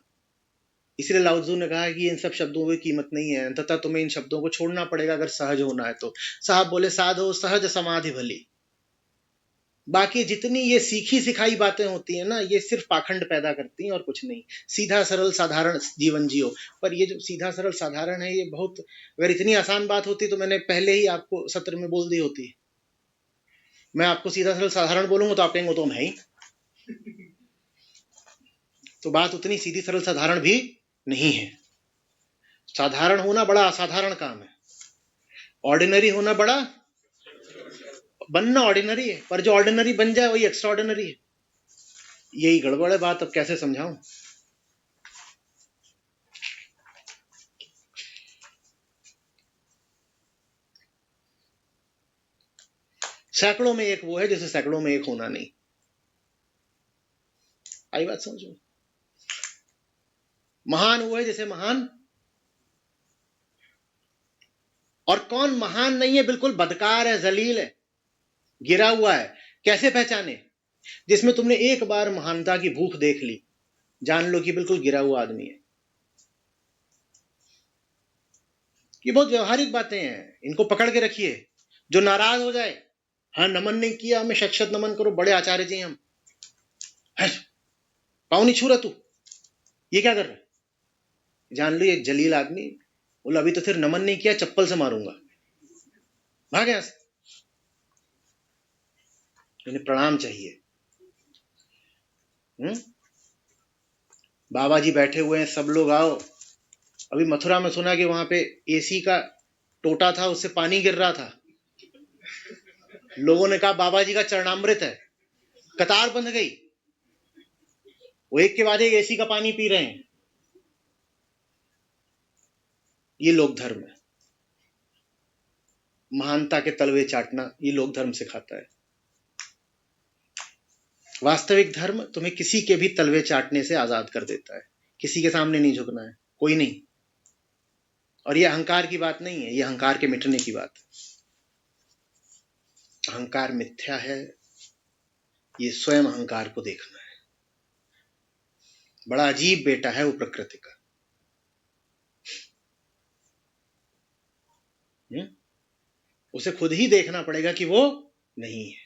इसलिए लाओ त्सु ने कहा कि इन सब शब्दों की कीमत नहीं है, अंततः तुम्हें इन शब्दों को छोड़ना पड़ेगा अगर सहज होना है तो। साहब बोले साधो सहज समाधि भली। बाकी जितनी ये सीखी सिखाई बातें होती हैं ना, ये सिर्फ पाखंड पैदा करती हैं और कुछ नहीं। सीधा सरल साधारण जीवन जियो। पर ये जो सीधा सरल साधारण है, ये बहुत, अगर इतनी आसान बात होती तो मैंने पहले ही आपको सत्र में बोल दी होती। मैं आपको सीधा सरल साधारण बोलूंगा तो आप कहेंगे तो हम है ही। तो बात उतनी सीधी सरल साधारण भी नहीं है। साधारण होना बड़ा असाधारण काम है, ऑर्डिनरी होना बड़ा, बनना ऑर्डिनरी है, पर जो ऑर्डिनरी बन जाए वही एक्स्ट्रा ऑर्डिनरी है। यही गड़बड़ है बात। अब कैसे समझाऊं? सैकड़ों में एक वो है जैसे सैकड़ों में एक होना नहीं। आई बात समझो? महान वो है जैसे महान, और कौन महान नहीं है, बिल्कुल बदकार है, जलील है, गिरा हुआ है। कैसे पहचाने? जिसमें तुमने एक बार महानता की भूख देख ली, जान लो कि बिल्कुल गिरा हुआ आदमी है। ये बहुत व्यवहारिक बातें हैं, इनको पकड़ के रखिए। जो नाराज हो जाए, हाँ नमन नहीं किया, हमें शत नमन करो, बड़े आचार्य जी हम, पाँव नहीं छू रहा तू, ये क्या कर रहा है? जान लो ये जलील आदमी। बोला अभी तो फिर नमन नहीं किया, चप्पल से मारूंगा, भाग यहां से। इन्हें प्रणाम चाहिए। बाबा जी बैठे हुए हैं, सब लोग आओ। अभी मथुरा में सुना कि वहां पे एसी का टोटा था, उससे पानी गिर रहा था। लोगों ने कहा बाबा जी का चरणामृत है, कतार बंध गई। वो एक के बाद एक एसी का पानी पी रहे हैं। ये लोक धर्म है, महानता के तलवे चाटना, ये लोक धर्म सिखाता है। वास्तविक धर्म तुम्हें किसी के भी तलवे चाटने से आजाद कर देता है। किसी के सामने नहीं झुकना है, कोई नहीं। और ये अहंकार की बात नहीं है, ये अहंकार के मिटने की बात है। अहंकार मिथ्या है, ये स्वयं अहंकार को देखना है। बड़ा अजीब बेटा है वो प्रकृति का। उसे खुद ही देखना पड़ेगा कि वो नहीं है।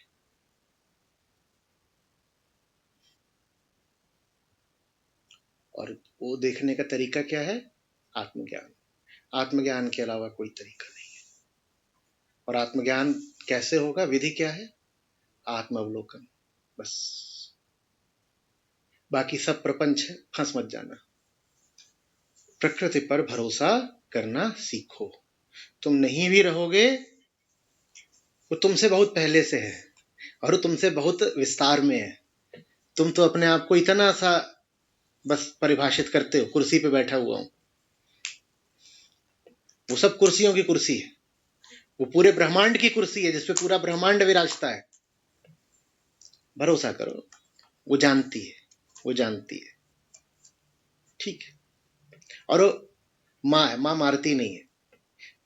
और वो देखने का तरीका क्या है? आत्मज्ञान। आत्मज्ञान के अलावा कोई तरीका नहीं है। और आत्मज्ञान कैसे होगा? विधि क्या है? आत्मावलोकन, बस। बाकी सब प्रपंच है, फंस मत जाना। प्रकृति पर भरोसा करना सीखो। तुम नहीं भी रहोगे, वो तुमसे बहुत पहले से है और तुमसे बहुत विस्तार में है। तुम तो अपने आप को इतना सा बस परिभाषित करते हो, कुर्सी पे बैठा हुआ हूं। वो सब कुर्सियों की कुर्सी है, वो पूरे ब्रह्मांड की कुर्सी है जिसपे पूरा ब्रह्मांड विराजता है। भरोसा करो, वो जानती है, वो जानती है। ठीक है। और वो माँ है, माँ मारती नहीं है,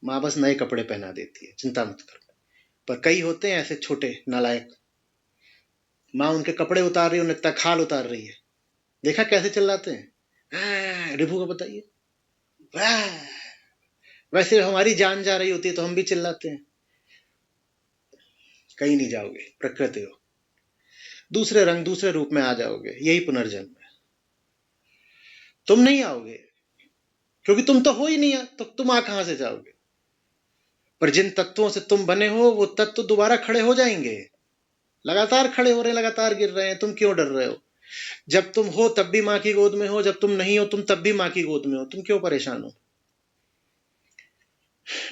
माँ बस नए कपड़े पहना देती है, चिंता मत करो। पर कई होते हैं ऐसे छोटे नालायक, माँ उनके कपड़े उतार रही है, उन्हें तक खाल उतार रही है, देखा कैसे चिल्लाते हैं। रिभु को बताइए, वैसे हमारी जान जा रही होती है तो हम भी चिल्लाते हैं। कहीं नहीं जाओगे, प्रकृति हो, दूसरे रंग दूसरे रूप में आ जाओगे, यही पुनर्जन्म है। तुम नहीं आओगे क्योंकि तुम तो हो ही नहीं, तो तुम आ कहां से जाओगे? पर जिन तत्वों से तुम बने हो वो तत्व दोबारा खड़े हो जाएंगे। लगातार खड़े हो रहे हैं, लगातार गिर रहे हैं, तुम क्यों डर रहे हो? जब तुम हो तब भी माँ की गोद में हो, जब तुम नहीं हो तुम तब भी माँ की गोद में हो, तुम क्यों परेशान हो?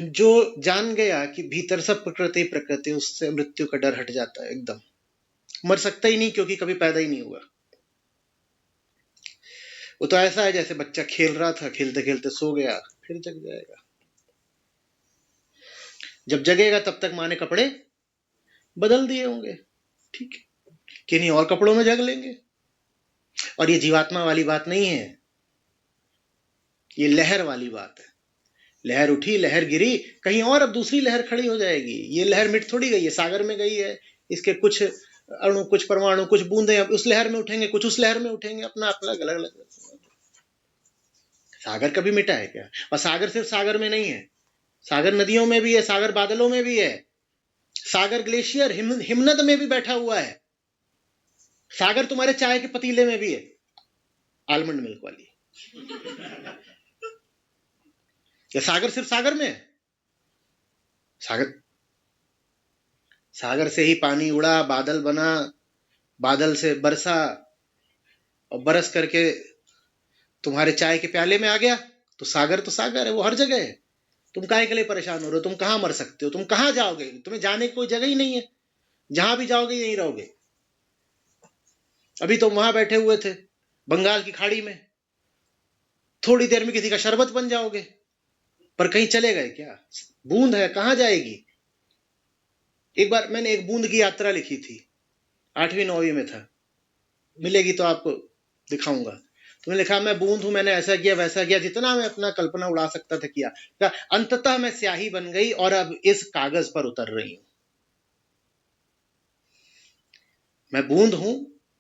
जो जान गया कि भीतर सब प्रकृति प्रकृति, उससे मृत्यु का डर हट जाता है एकदम। मर सकता ही नहीं क्योंकि कभी पैदा ही नहीं हुआ। वो तो ऐसा है जैसे बच्चा खेल रहा था, खेलते खेलते सो गया, फिर जग जाएगा। जब जगेगा तब तक माँ ने कपड़े बदल दिए होंगे, ठीक है, किन्हीं और कपड़ों में जग लेंगे। और ये जीवात्मा वाली बात नहीं है, ये लहर वाली बात है। लहर उठी, लहर गिरी, कहीं और अब दूसरी लहर खड़ी हो जाएगी। ये लहर मिट थोड़ी गई है, सागर में गई है, इसके कुछ अणु, कुछ परमाणु, कुछ बूंदे उस लहर में उठेंगे, कुछ उस लहर में उठेंगे, अपना अपना अलग अलग। सागर कभी मिटा है क्या? और सागर सिर्फ सागर में नहीं है, सागर नदियों में भी है, सागर बादलों में भी है, सागर ग्लेशियर हिमनद में भी बैठा हुआ है, सागर तुम्हारे चाय के पतीले में भी है, आलमंड मिल्क वाली। क्या सागर सिर्फ सागर में है? सागर सागर से ही पानी उड़ा, बादल बना, बादल से बरसा और बरस करके तुम्हारे चाय के प्याले में आ गया। तो सागर है, वो हर जगह है। तुम काहे के लिए परेशान हो रहे हो? तुम कहां मर सकते हो? तुम कहां जाओगे? तुम्हें जाने की कोई जगह ही नहीं है, जहां भी जाओगे यहीं रहोगे। अभी तो वहां बैठे हुए थे बंगाल की खाड़ी में, थोड़ी देर में किसी का शरबत बन जाओगे, पर कहीं चले गए क्या? बूंद है, कहां जाएगी? एक बार मैंने एक बूंद की यात्रा लिखी थी, 8वीं 9वीं में था, मिलेगी तो आपको दिखाऊंगा। तुमने लिखा, मैं बूंद हूं, मैंने ऐसा किया वैसा किया, जितना मैं अपना कल्पना उड़ा सकता था किया, अंततः मैं स्याही बन गई और अब इस कागज पर उतर रही हूं। मैं बूंद हूं,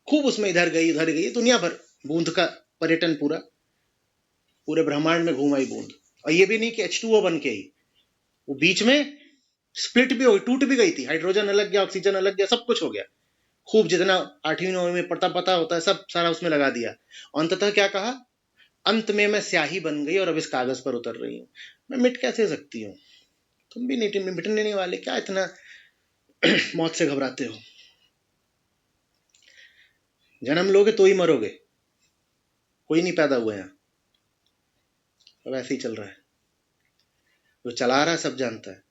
खूब उसमें इधर गई उधर गई, दुनिया भर बूंद का पर्यटन, पूरे ब्रह्मांड में घूमाई बूंद। और ये भी नहीं कि H2O बन के ही, वो बीच में स्प्लिट भी हो, टूट भी गई थी, हाइड्रोजन अलग गया, ऑक्सीजन अलग गया, सब कुछ हो गया, खूब जितना 8वीं 9वीं में पता होता है सब सारा उसमें लगा दिया। अंततः क्या कहा? अंत में मैं स्याही बन गई और अब इस कागज पर उतर रही हूं। मैं मिट कैसे सकती हूँ? तुम भी नहीं मिटने नहीं वाले, क्या इतना मौत से घबराते हो? जन्म लोगे तो ही मरोगे, कोई नहीं पैदा हुआ यहाँ, अब ऐसे ही चल रहा है। जो चला रहा है सब जानता है,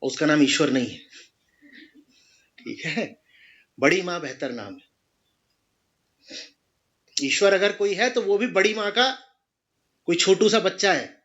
उसका नाम ईश्वर नहीं है, ठीक है? बड़ी माँ बेहतर नाम है। ईश्वर अगर कोई है तो वो भी बड़ी माँ का कोई छोटू सा बच्चा है,